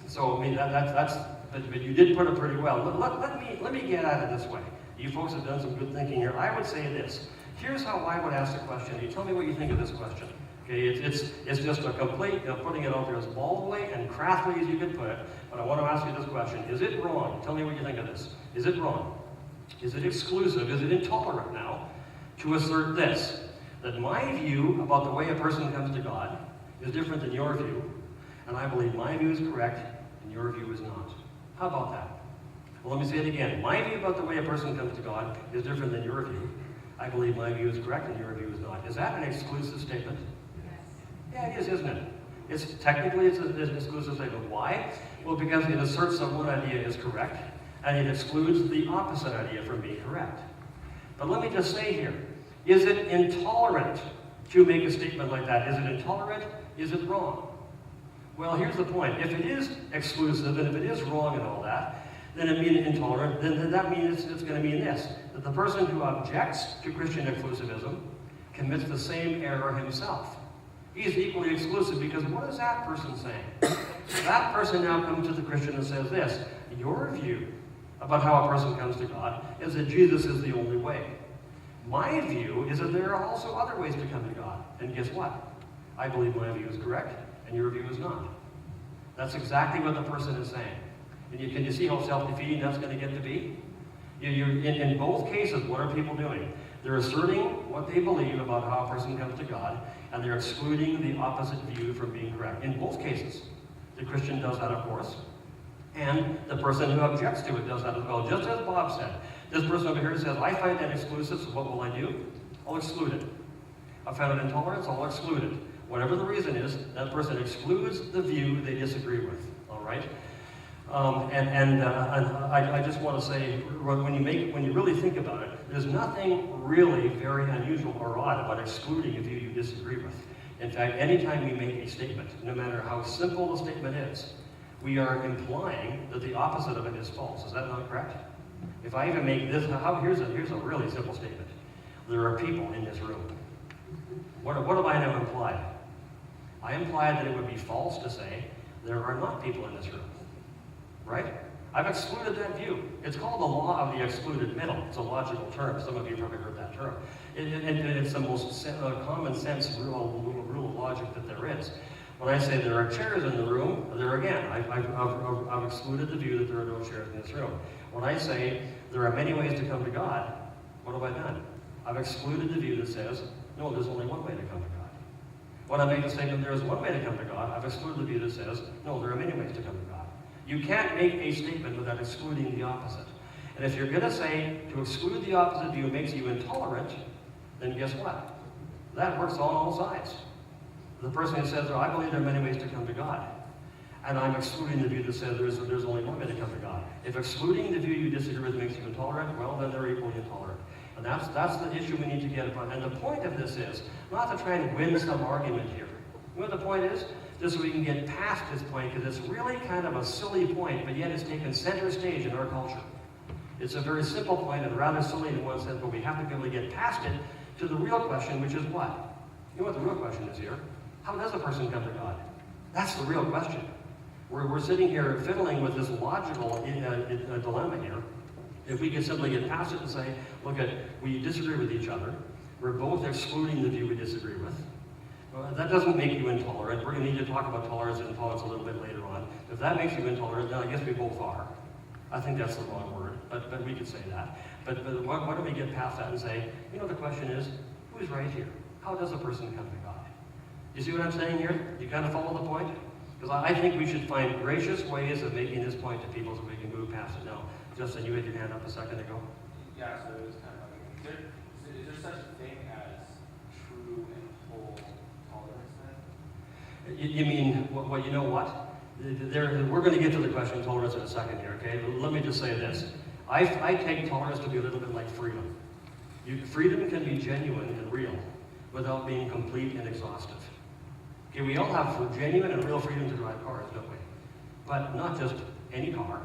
Speaker 1: So, I mean, but you did put it pretty well. Let me get at it this way. You folks have done some good thinking here. I would say this. Here's how I would ask the question. You tell me what you think of this question. Okay, it's just a complete, putting it out there as baldly and craftily as you could put it, but I want to ask you this question. Is it wrong? Tell me what you think of this. Is it wrong? Is it exclusive? Is it intolerant now to assert this? That my view about the way a person comes to God is different than your view, And I believe my view is correct, and your view is not. How about that? Well, let me say it again. My view about the way a person comes to God is different than your view. I believe my view is correct, and your view is not. Is that an exclusive statement? Yeah, it is, isn't it? Technically, it's an exclusive statement. Why? Well, because it asserts that one idea is correct, and it excludes the opposite idea from being correct. But let me just say here, is it intolerant to make a statement like that? Is it intolerant? Is it wrong? Well, here's the point. If it is exclusive, and if it is wrong and all that, then it means intolerant, then that means it's going to mean this, that the person who objects to Christian exclusivism commits the same error himself. He's equally exclusive, because what is that person saying? That person now comes to the Christian and says this: your view about how a person comes to God is that Jesus is the only way. My view is that there are also other ways to come to God. And guess what? I believe my view is correct, and your view is not. That's exactly what the person is saying. And can you see how self-defeating that's going to get to be? In both cases, what are people doing? They're asserting what they believe about how a person comes to God, and they're excluding the opposite view from being correct. In both cases, the Christian does that, of course, and the person who objects to it does that as well. Just as Bob said, this person over here says, I find that exclusive, so what will I do? I'll exclude it. I found it intolerant, so I'll exclude it. Whatever the reason is, that person excludes the view they disagree with, all right? I just want to say, when you really think about it, there's nothing really very unusual or odd about excluding a view you disagree with. In fact, anytime we make a statement, no matter how simple the statement is, we are implying that the opposite of it is false. Is that not correct? If I even make this, here's a really simple statement. There are people in this room. What have I now implied? I implied that it would be false to say there are not people in this room. Right? I've excluded that view. It's called the law of the excluded middle. It's a logical term. Some of you probably heard that term. It's the most common sense rule of logic that there is. When I say there are chairs in the room, there again, I've excluded the view that there are no chairs in this room. When I say there are many ways to come to God, what have I done? I've excluded the view that says, no, there's only one way to come to God. When I make the statement there is one way to come to God, I've excluded the view that says, no, there are many ways to come to God. You can't make a statement without excluding the opposite. And if you're going to say to exclude the opposite view makes you intolerant, then guess what? That works on all sides. The person who says, oh, I believe there are many ways to come to God, and I'm excluding the view that says there's only one way to come to God. If excluding the view you disagree with makes you intolerant, well, then they're equally intolerant. And that's the issue we need to get upon. And the point of this is not to try and win some argument here. You know what the point is? Just so we can get past this point, because it's really kind of a silly point, but yet it's taken center stage in our culture. It's a very simple point and rather silly in one sense, but we have to be able to get past it to the real question, which is what? You know what the real question is here? How does a person come to God? That's the real question. We're sitting here fiddling with this logical dilemma here. If we could simply get past it and say, look, we disagree with each other. We're both excluding the view we disagree with. That doesn't make you intolerant. We're going to need to talk about tolerance and intolerance a little bit later on. If that makes you intolerant, then I guess we both are. I think that's the wrong word, but we could say that. But why don't we get past that and say, you know, the question is, who's right here? How does a person come to God? You see what I'm saying here? You kind of follow the point? Because I think we should find gracious ways of making this point to people so we can move past it. Now, Justin, you had your hand up a second ago.
Speaker 3: Yeah, so it was kind of like, is there such a thing as true and whole tolerance then?
Speaker 1: You mean, well, you know what? We're going to get to the question of tolerance in a second here, okay? But let me just say this. I take tolerance to be a little bit like freedom. Freedom can be genuine and real without being complete and exhaustive. Okay, we all have genuine and real freedom to drive cars, don't we? But not just any car.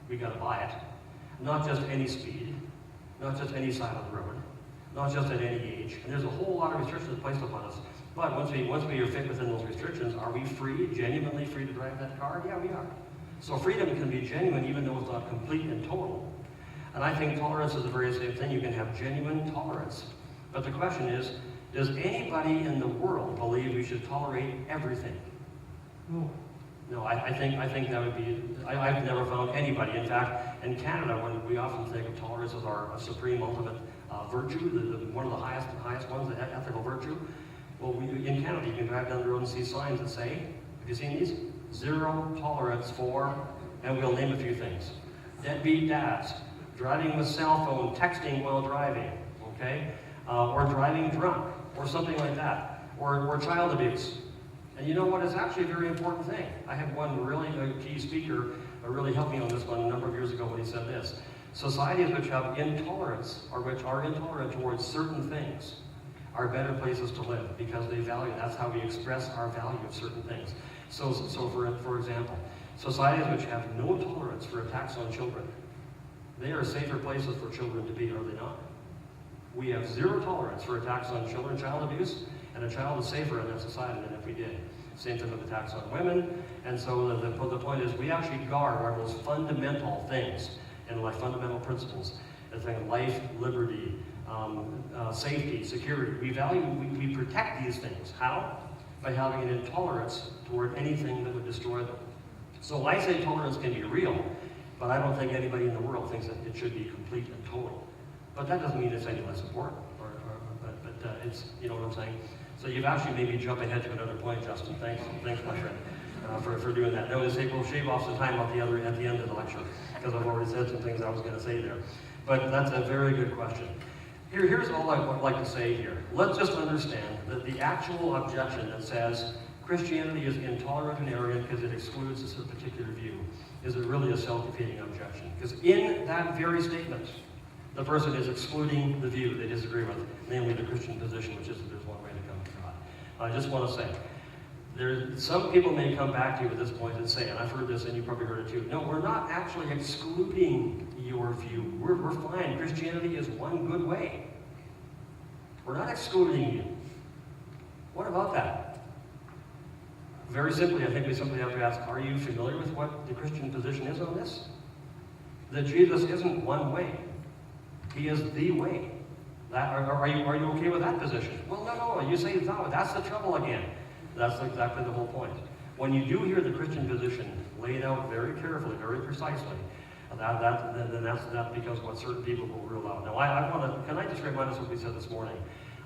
Speaker 1: We got to buy it. Not just any speed. Not just any side of the road. Not just at any age. And there's a whole lot of restrictions placed upon us. But once we are fit within those restrictions, are we free, genuinely free to drive that car? Yeah, we are. So freedom can be genuine even though it's not complete and total. And I think tolerance is the very same thing. You can have genuine tolerance. But the question is, does anybody in the world believe we should tolerate everything?
Speaker 6: No.
Speaker 1: No, I think that would be, I've never found anybody. In fact, in Canada, when we often think of tolerance as our supreme ultimate virtue, one of the highest ones, the ethical virtue. Well, in Canada, you can drive down the road and see signs that say, have you seen these? Zero tolerance for, and we'll name a few things. Deadbeat dads, driving with cell phone, texting while driving, okay? Or driving drunk, or something like that. Or child abuse. And you know what? It's actually a very important thing. I had one really key speaker really helped me on this one a number of years ago when he said this. Societies which have intolerance, or which are intolerant towards certain things, are better places to live because they value, that's how we express our value of certain things. So for example, societies which have no tolerance for attacks on children, they are safer places for children to be, are they not? We have zero tolerance for attacks on children, child abuse, and a child is safer in that society than if we did. Same thing with attacks on women. And so the point is we actually guard our most fundamental things and like fundamental principles. The thing life, liberty, safety, security. We protect these things. How? By having an intolerance toward anything that would destroy them. So I say tolerance can be real, but I don't think anybody in the world thinks that it should be complete and total. But that doesn't mean it's any less important. But it's, you know what I'm saying? So you've actually made me jump ahead to another point, Justin. Thanks my friend, for doing that. No, to say we'll shave off some time at the end of the lecture, because I've already said some things I was going to say there. But that's a very good question. Here's all I would like to say here. Let's just understand that the actual objection that says Christianity is intolerant and arrogant because it excludes a particular view is really a self-defeating objection. Because in that very statement, the person is excluding the view they disagree with, namely the Christian position, which is that there's one way to come to God. I just want to say, some people may come back to you at this point and say, and I've heard this and you probably heard it too, no, we're not actually excluding your view. We're fine. Christianity is one good way. We're not excluding you. What about that? Very simply, I think we simply have to ask, are you familiar with what the Christian position is on this? That Jesus isn't one way. He is the way. Are you okay with that position? Well, no. You say no. That's the trouble again. That's exactly the whole point. When you do hear the Christian position laid out very carefully, very precisely, then that's because what certain people will rule out. Now, can I just remind us what we said this morning?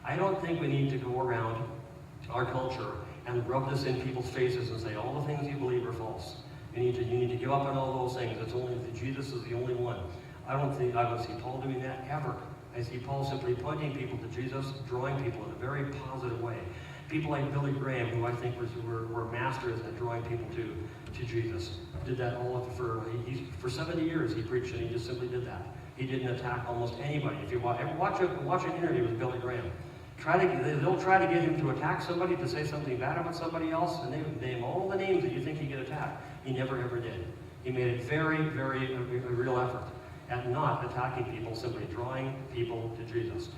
Speaker 1: I don't think we need to go around our culture and rub this in people's faces and say all the things you believe are false. You need to give up on all those things. It's only that Jesus is the only one. I don't see Paul doing that ever. I see Paul simply pointing people to Jesus, drawing people in a very positive way. People like Billy Graham, who I think were masters at drawing people to Jesus, did that all for 70 years. He preached and he just simply did that. He didn't attack almost anybody. If you watch an interview with Billy Graham, they'll try to get him to attack somebody, to say something bad about somebody else, and they would name all the names that you think he'd get attacked. He never ever did. He made it very, very a real effort at not attacking people, simply drawing people to Jesus.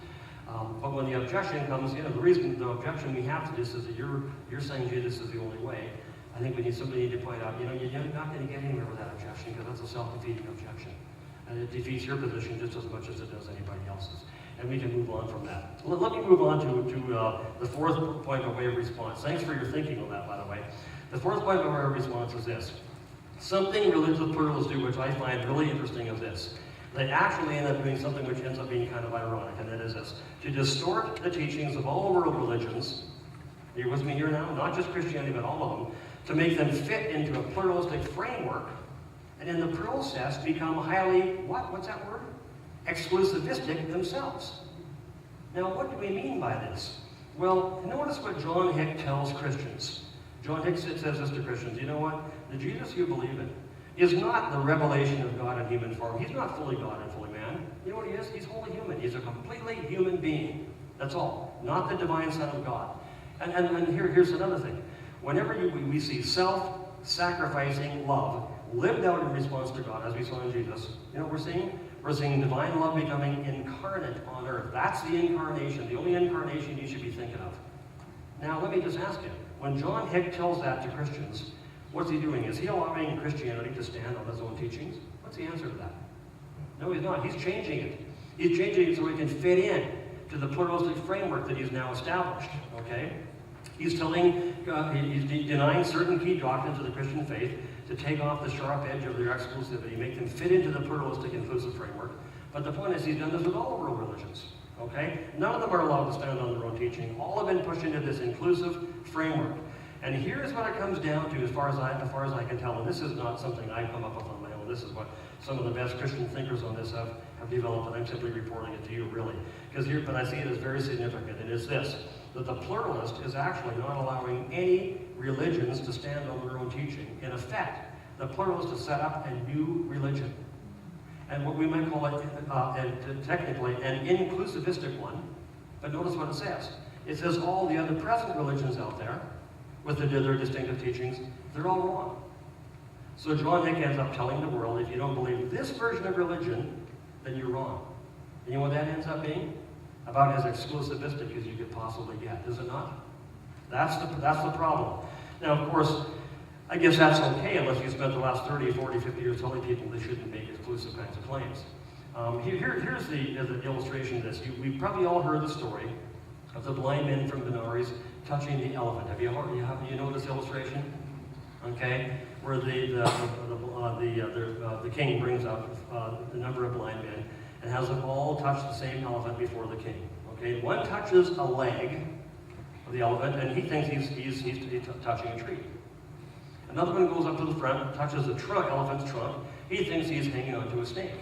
Speaker 1: But when the objection comes, the objection we have to this is that you're saying Jesus is the only way. I think somebody need to point out, you're not going to get anywhere with that objection because that's a self-defeating objection. And it defeats your position just as much as it does anybody else's. And we can move on from that. Let me move on to the fourth point by way of response. Thanks for your thinking on that, by the way. The fourth point by way of response is this. Something religious pluralists do, which I find really interesting, is this. They actually end up doing something which ends up being kind of ironic, and that is this. To distort the teachings of all world religions, are you with me here now? Not just Christianity, but all of them, to make them fit into a pluralistic framework, and in the process become highly, what's that word? Exclusivistic themselves. Now, what do we mean by this? Well, notice what John Hick tells Christians. John Hick says this to Christians. You know what? The Jesus you believe in is not the revelation of God in human form. He's not fully God and fully man. You know what he is? He's wholly human. He's a completely human being. That's all. Not the divine Son of God. And here's another thing. Whenever we see self-sacrificing love lived out in response to God, as we saw in Jesus, you know what we're seeing? We're seeing divine love becoming incarnate on earth. That's the incarnation, the only incarnation you should be thinking of. Now, let me just ask you. When John Hick tells that to Christians, what's he doing? Is he allowing Christianity to stand on his own teachings? What's the answer to that? No, he's not. He's changing it. He's changing it so it can fit in to the pluralistic framework that he's now established. Okay? He's denying certain key doctrines of the Christian faith to take off the sharp edge of their exclusivity, make them fit into the pluralistic inclusive framework. But the point is, he's done this with all world religions. Okay? None of them are allowed to stand on their own teaching. All have been pushed into this inclusive framework. And here's what it comes down to as far as I can tell, and this is not something I've come up with on my own. This is what some of the best Christian thinkers on this have developed, and I'm simply reporting it to you, really. But I see it as very significant, and it's this, that the pluralist is actually not allowing any religions to stand on their own teaching. In effect, the pluralist has set up a new religion, and what we might call it, technically, an inclusivistic one. But notice what it says. It says all the other present religions out there, with their distinctive teachings, they're all wrong. So John Hick ends up telling the world, if you don't believe this version of religion, then you're wrong. And you know what that ends up being? About as exclusivistic as you could possibly get, is it not? That's the problem. Now, of course, I guess that's okay unless you spent the last 30, 40, 50 years telling people they shouldn't make exclusive kinds of claims. Here's the illustration of this. We've probably all heard the story of the blind men from Benares touching the elephant. Have you know this illustration? Okay, where the king brings up the number of blind men and has them all touch the same elephant before the king. Okay, one touches a leg of the elephant and he thinks he's touching a tree. Another one goes up to the front, touches the elephant's trunk. He thinks he's hanging onto a snake.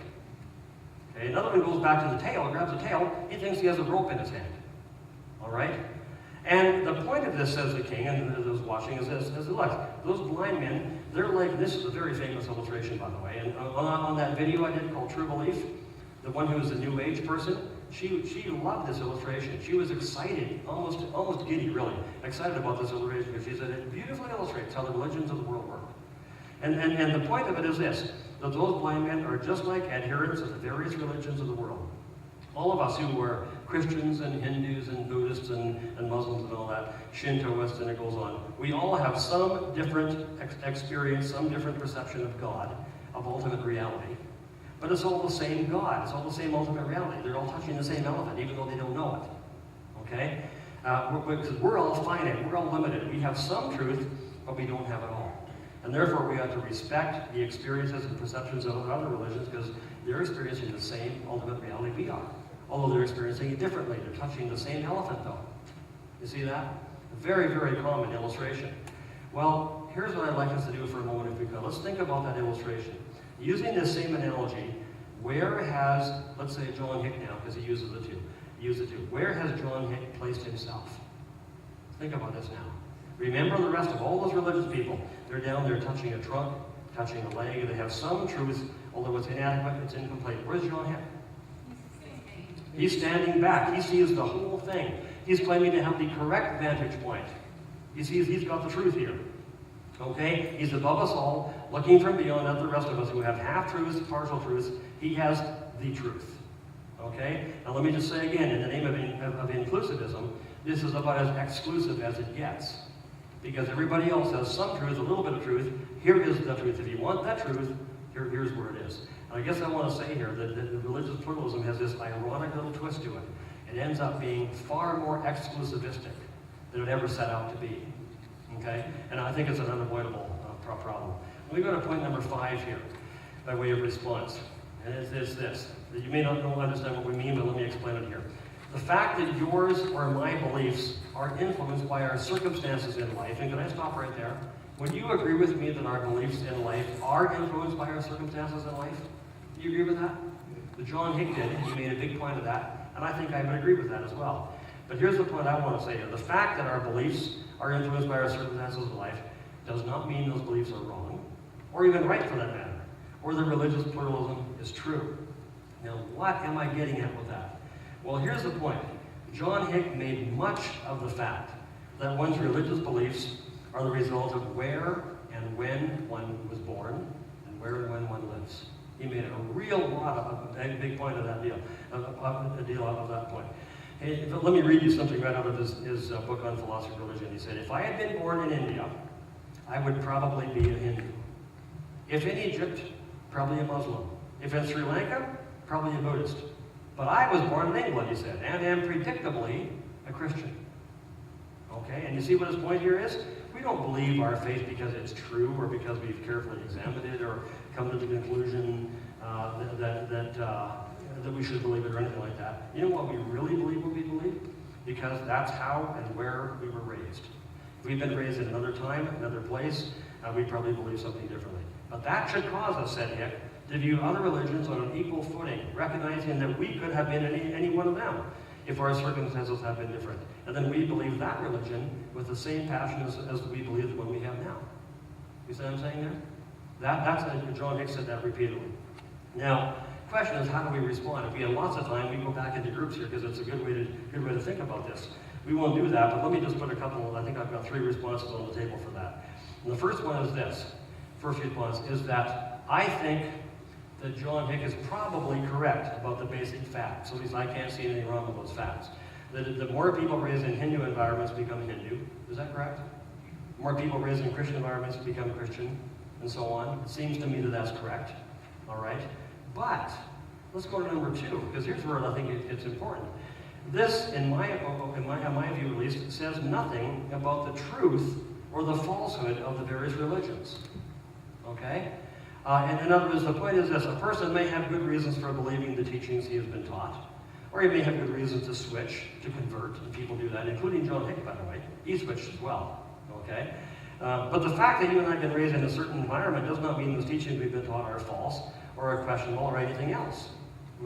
Speaker 1: Okay, another one goes back to the tail, grabs the tail. He thinks he has a rope in his hand. All right. And the point of this, says the king, and those watching, is this: look, those blind men, they're like, this is a very famous illustration, by the way, and on that video I did called True Belief, the one who was the New Age person, she loved this illustration. She was excited, almost giddy, really, excited about this illustration, because she said it beautifully illustrates how the religions of the world work. And the point of it is this, that those blind men are just like adherents of the various religions of the world. All of us who are Christians and Hindus and Buddhists and Muslims and all that, Shintoists, and it goes on, we all have some different experience, some different perception of God, of ultimate reality. But it's all the same God. It's all the same ultimate reality. They're all touching the same elephant, even though they don't know it. Okay? Because we're all finite. We're all limited. We have some truth, but we don't have it all. And therefore, we have to respect the experiences and perceptions of other religions, because they're experiencing the same ultimate reality we are. Although they're experiencing it differently. They're touching the same elephant, though. You see that? A very, very common illustration. Well, here's what I'd like us to do for a moment, if we could. Let's think about that illustration. Using this same analogy, where has, let's say John Hick now, because he uses the two. Where has John Hick placed himself? Think about this now. Remember the rest of all those religious people. They're down there touching a trunk, touching a leg. They have some truth, although it's inadequate, it's incomplete. Where's John Hick? He's standing back. He sees the whole thing. He's claiming to have the correct vantage point. He sees he's got the truth here. Okay? He's above us all, looking from beyond at the rest of us who have half-truths, partial truths. He has the truth. Okay? Now let me just say again, in the name of inclusivism, this is about as exclusive as it gets. Because everybody else has some truth, a little bit of truth. Here is the truth. If you want that truth, here's where it is. And I guess I want to say here that religious pluralism has this ironic little twist to it. It ends up being far more exclusivistic than it ever set out to be. Okay? And I think it's an unavoidable problem. Let me go to point number 5 here, by way of response. And it's this. You may not understand what we mean, but let me explain it here. The fact that yours or my beliefs are influenced by our circumstances in life, and can I stop right there? Would you agree with me that our beliefs in life are influenced by our circumstances in life? Do you agree with that? The John Hick did. He made a big point of that, and I think I would agree with that as well. But here's the point I want to say here. The fact that our beliefs are influenced by our circumstances in life does not mean those beliefs are wrong, or even right for that matter, or that religious pluralism is true. Now, what am I getting at with that? Well, here's the point. John Hick made much of the fact that one's religious beliefs are the result of where and when one was born, and where and when one lives. He made a big point of that deal, of that point. Hey, let me read you something right out of his book on philosophy of religion. He said, if I had been born in India, I would probably be a Hindu. If in Egypt, probably a Muslim. If in Sri Lanka, probably a Buddhist. But I was born in England, he said, and am predictably a Christian. Okay, and you see what his point here is? We don't believe our faith because it's true or because we've carefully examined it or come to the conclusion that we should believe it or anything like that. You know what we really believe what we believe? Because that's how and where we were raised. If we've been raised in another time, another place, we probably believe something differently. But that should cause us, said Hick, to view other religions on an equal footing, recognizing that we could have been any one of them if our circumstances have been different. And then we believe that religion with the same passion as we believe the one we have now. You see what I'm saying there? John Hick said that repeatedly. Now, the question is, how do we respond? If we have lots of time, we go back into groups here because it's a good way to think about this. We won't do that, but let me just put a couple, I think I've got 3 responses on the table for that. And the first one is this. First response is that I think that John Hick is probably correct about the basic facts. So at least I can't see anything wrong with those facts. That the more people raised in Hindu environments become Hindu. Is that correct? More people raised in Christian environments become Christian, and so on. It seems to me that that's correct. All right? But let's go to number 2, because here's where I think it's important. This, in my view at least, says nothing about the truth or the falsehood of the various religions. Okay? And in other words, the point is this: a person may have good reasons for believing the teachings he has been taught, or he may have good reasons to switch, to convert, and people do that, including John Hick, by the way. He switched as well. Okay? But the fact that you and I have been raised in a certain environment does not mean the teachings we've been taught are false, or are questionable, or anything else.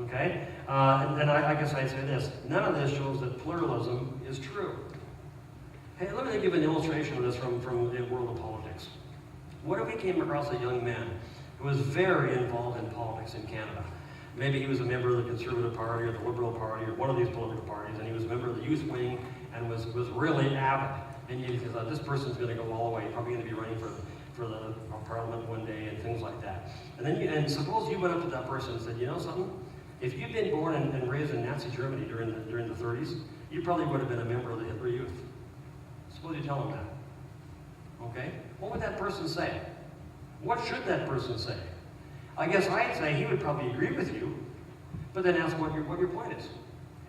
Speaker 1: Okay? And I guess I'd say this: none of this shows that pluralism is true. Hey, let me give an illustration of this from the world of politics. What if we came across a young man who was very involved in politics in Canada? Maybe he was a member of the Conservative Party or the Liberal Party or one of these political parties, and he was a member of the youth wing and was really avid. And you thought, this person's going to go all the way, probably going to be running for the Parliament one day and things like that. And then suppose you went up to that person and said, you know something? If you'd been born and raised in Nazi Germany during the 30s, you probably would have been a member of the Hitler Youth. Suppose you tell him that. Okay? What would that person say? What should that person say? I guess I'd say he would probably agree with you, but then ask what your point is.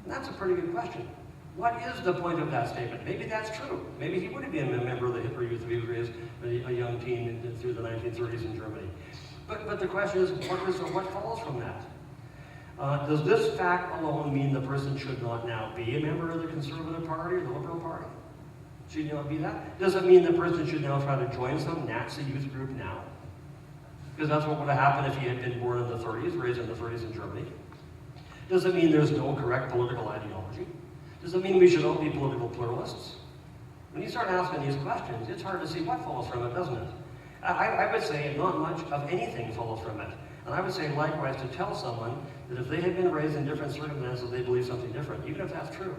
Speaker 1: And that's a pretty good question. What is the point of that statement? Maybe that's true. Maybe he would have been a member of the Hitler Youth if he was raised a young teen through the 1930s in Germany. But the question is, what follows from that? Does this fact alone mean the person should not now be a member of the Conservative Party or the Liberal Party? Should you not be that? Does it mean the person should now try to join some Nazi youth group now? Because that's what would have happened if he had been born in the 30s, raised in the 30s in Germany. Does it mean there's no correct political ideology? Does it mean we should all be political pluralists? When you start asking these questions, it's hard to see what follows from it, doesn't it? I would say not much of anything follows from it. And I would say likewise to tell someone that if they had been raised in different circumstances, they believe something different, even if that's true,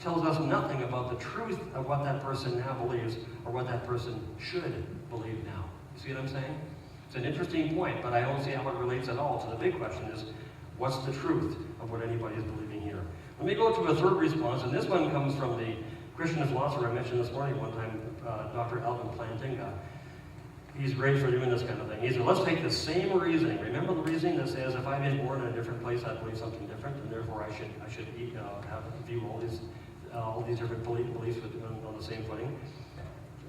Speaker 1: tells us nothing about the truth of what that person now believes or what that person should believe now. You see what I'm saying? It's an interesting point, but I don't see how it relates at all to the big question is, what's the truth of what anybody is believing here? Let me go to a third response, and this one comes from the Christian philosopher I mentioned this morning one time, Dr. Alvin Plantinga. He's great for doing this kind of thing. He said, let's take the same reasoning. Remember the reasoning that says if I've been born in a different place, I believe something different, and therefore I should view all these different beliefs on the same footing.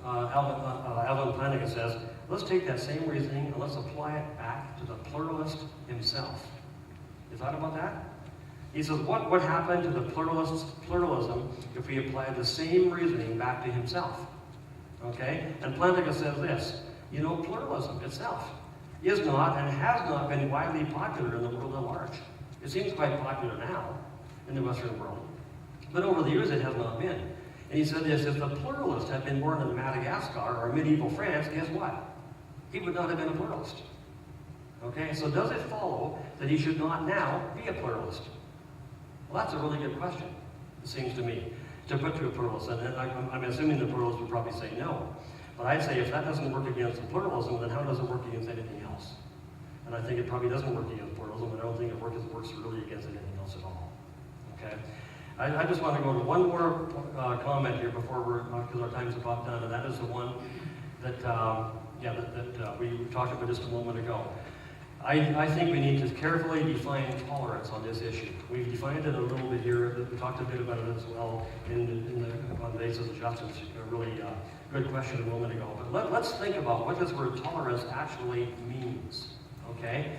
Speaker 1: Alvin Plantinga says, let's take that same reasoning and let's apply it back to the pluralist himself. You thought about that? He says, what would happen to the pluralist's pluralism if we applied the same reasoning back to himself? Okay? And Plantinga says this, you know, pluralism itself is not and has not been widely popular in the world at large. It seems quite popular now in the Western world. But over the years it has not been. And he said this, if the pluralist had been born in Madagascar or medieval France, guess what? He would not have been a pluralist. Okay, so does it follow that he should not now be a pluralist? Well, that's a really good question, it seems to me, to put to a pluralist. And I'm assuming the pluralist would probably say no. But I'd say if that doesn't work against the pluralism, then how does it work against anything else? And I think it probably doesn't work against pluralism, and I don't think it works really against anything else at all. Okay? I just want to go to one more comment here before because our time's about done, and that is the one that we talked about just a moment ago. I think we need to carefully define tolerance on this issue. We've defined it a little bit here. We talked a bit about it as well on the basis of Justin's really good question a moment ago. But let's think about what this word tolerance actually means. Okay?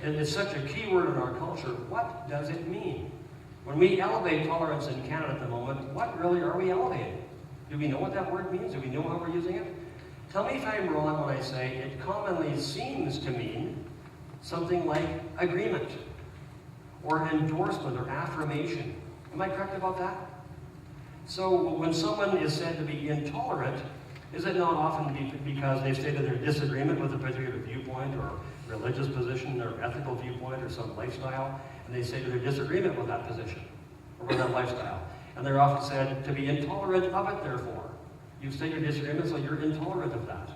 Speaker 1: And it's such a key word in our culture. What does it mean? When we elevate tolerance in Canada at the moment, what really are we elevating? Do we know what that word means? Do we know how we're using it? Tell me if I'm wrong when I say it commonly seems to mean something like agreement, or endorsement, or affirmation. Am I correct about that? So when someone is said to be intolerant, is it not often because they've stated their disagreement with a particular viewpoint, or religious position, or ethical viewpoint, or some lifestyle, and they say their disagreement with that position, or with that lifestyle? And they're often said to be intolerant of it, therefore. You state your disagreement, so you're intolerant of that.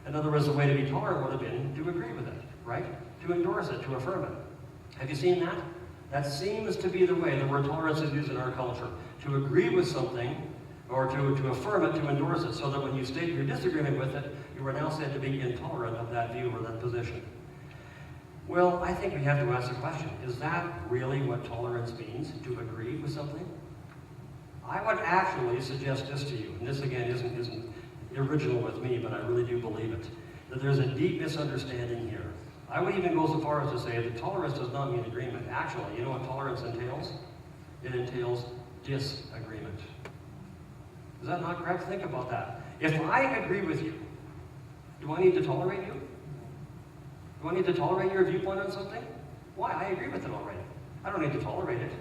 Speaker 1: In other words, the way to be tolerant would have been to agree with it, right? To endorse it, to affirm it. Have you seen that? That seems to be the way the word tolerance is used in our culture. To agree with something, or to affirm it, to endorse it, so that when you state your disagreement with it, you are now said to be intolerant of that view or that position. Well, I think we have to ask the question, is that really what tolerance means, to agree with something? I would actually suggest this to you, and this again isn't original with me, but I really do believe it, that there's a deep misunderstanding here. I would even go so far as to say that tolerance does not mean agreement. Actually, you know what tolerance entails? It entails disagreement. Is that not correct? Think about that. If I agree with you, do I need to tolerate you? Do I need to tolerate your viewpoint on something? Why? I agree with it already. I don't need to tolerate it.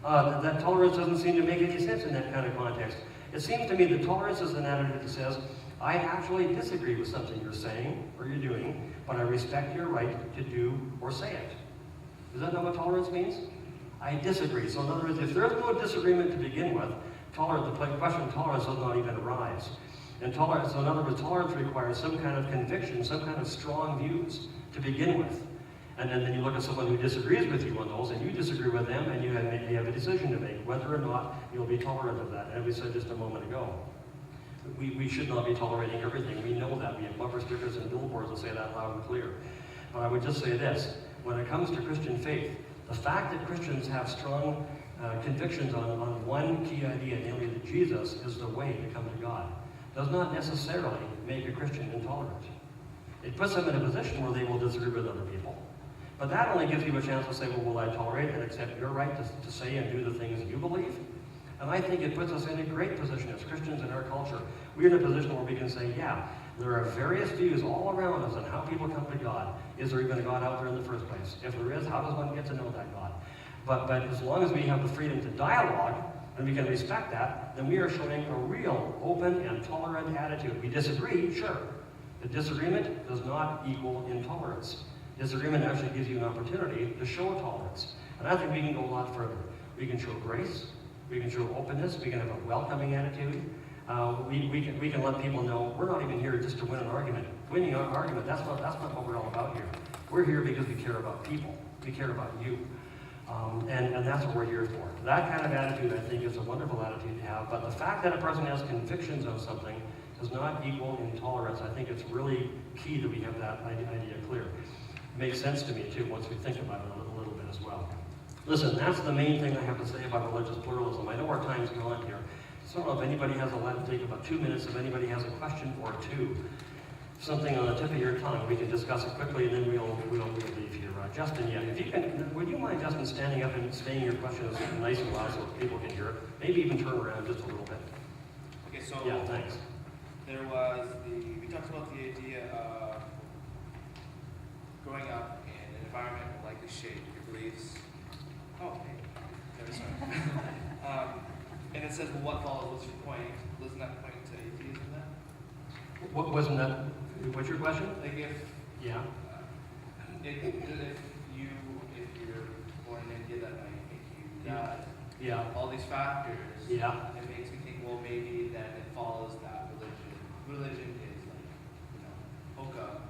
Speaker 1: That tolerance doesn't seem to make any sense in that kind of context. It seems to me that tolerance is an attitude that says, I actually disagree with something you're saying or you're doing, but I respect your right to do or say it. Does that know what tolerance means? I disagree. So in other words, if there's no disagreement to begin with, the question of tolerance does not even arise. And tolerance, so in other words, tolerance requires some kind of conviction, some kind of strong views to begin with. And then you look at someone who disagrees with you on those, and you disagree with them, and you have a decision to make, whether or not you'll be tolerant of that. And we said just a moment ago, we should not be tolerating everything. We know that. We have bumper stickers and billboards that say that loud and clear. But I would just say this, when it comes to Christian faith, the fact that Christians have strong convictions on one key idea, namely that Jesus is the way to come to God, does not necessarily make a Christian intolerant. It puts them in a position where they will disagree with other people. But that only gives you a chance to say, well, will I tolerate and accept your right to say and do the things you believe? And I think it puts us in a great position as Christians in our culture. We're in a position where we can say, yeah, there are various views all around us on how people come to God. Is there even a God out there in the first place? If there is, how does one get to know that God? But as long as we have the freedom to dialogue, and we can respect that, then we are showing a real open and tolerant attitude. We disagree, sure. But disagreement does not equal intolerance. Disagreement actually gives you an opportunity to show tolerance. And I think we can go a lot further. We can show grace, we can show openness, we can have a welcoming attitude. We can let people know we're not even here just to win an argument. Winning an argument, that's not what we're all about here. We're here because we care about people. We care about you. And that's what we're here for. That kind of attitude, I think, is a wonderful attitude to have. But the fact that a person has convictions on something does not equal intolerance. I think it's really key that we have that idea clear. It makes sense to me, too, once we think about it a little bit as well. Listen, that's the main thing I have to say about religious pluralism. I know our time's gone here. So I don't know if anybody has take about 2 minutes. If anybody has a question or two, something on the tip of your tongue, we can discuss it quickly, and then we'll leave here. Justin, yeah, if you can, would you mind, Justin, standing up and saying your question as nice and loud so people can hear it? Maybe even turn around just a little bit.
Speaker 3: Okay, so
Speaker 1: yeah, thanks.
Speaker 3: There was we talked about the idea of growing up in an environment that will likely shape your beliefs. Oh, hey, sorry. And it says, well, what follows? What's your point? Wasn't that point to atheism then?
Speaker 1: What wasn't that? What's your question?
Speaker 3: Like if
Speaker 1: yeah.
Speaker 3: If you're born in India that night, if you died,
Speaker 1: yeah,
Speaker 3: all these factors,
Speaker 1: yeah,
Speaker 3: it makes me think, well, maybe then it follows that religion is like, hookah,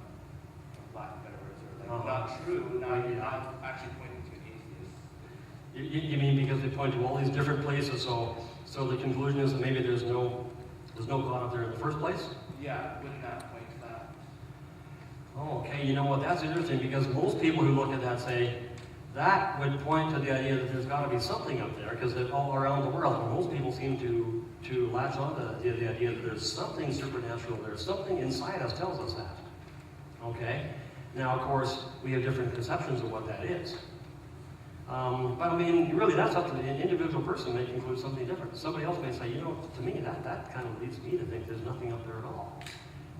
Speaker 3: for lack of better words, or like not true, not actually pointing to an atheist.
Speaker 1: You mean because they point to all these different places, so the conclusion is that maybe there's no God up there in the first place?
Speaker 3: Yeah, wouldn't that point to that?
Speaker 1: Oh, okay, you know what, that's interesting, because most people who look at that say, that would point to the idea that there's got to be something up there, because they're all around the world, and most people seem to latch on to the idea that there's something supernatural, there's something inside us tells us that. Okay? Now, of course, we have different conceptions of what that is. But I mean, really, that's up to the individual person may conclude something different. Somebody else may say, you know, to me, that kind of leads me to think there's nothing up there at all.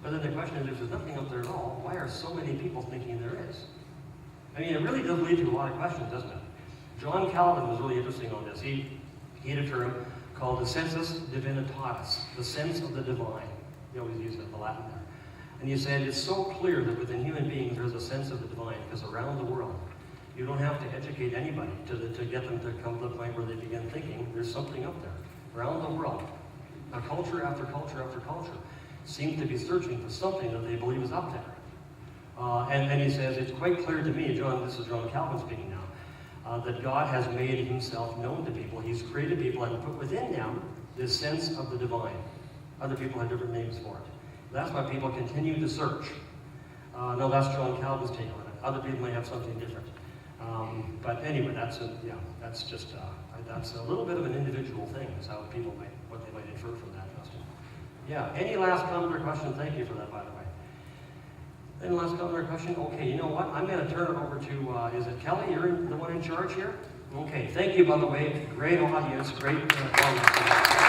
Speaker 1: But then the question is, if there's nothing up there at all, why are so many people thinking there is? I mean, it really does lead to a lot of questions, doesn't it? John Calvin was really interesting on this. He had a term called the sensus divinitatis, the sense of the divine. He always used the Latin there. And he said, it's so clear that within human beings there's a sense of the divine, because around the world, you don't have to educate anybody to get them to come to the point where they begin thinking there's something up there. Around the world, culture after culture after culture seems to be searching for something that they believe is up there. And he says, it's quite clear to me, John, this is John Calvin speaking now, that God has made himself known to people. He's created people and put within them this sense of the divine. Other people have different names for it. That's why people continue to search. No, that's John Calvin's take on it. Other people may have something different. But anyway, that's just that's a little bit of an individual thing, is how people might, what they might infer from that, Justin. Yeah, any last comment or question? Thank you for that, by the way. Any last comment or question? Okay, you know what? I'm going to turn it over to, is it Kelly? You're the one in charge here? Okay, thank you, by the way. Great audience, great audience.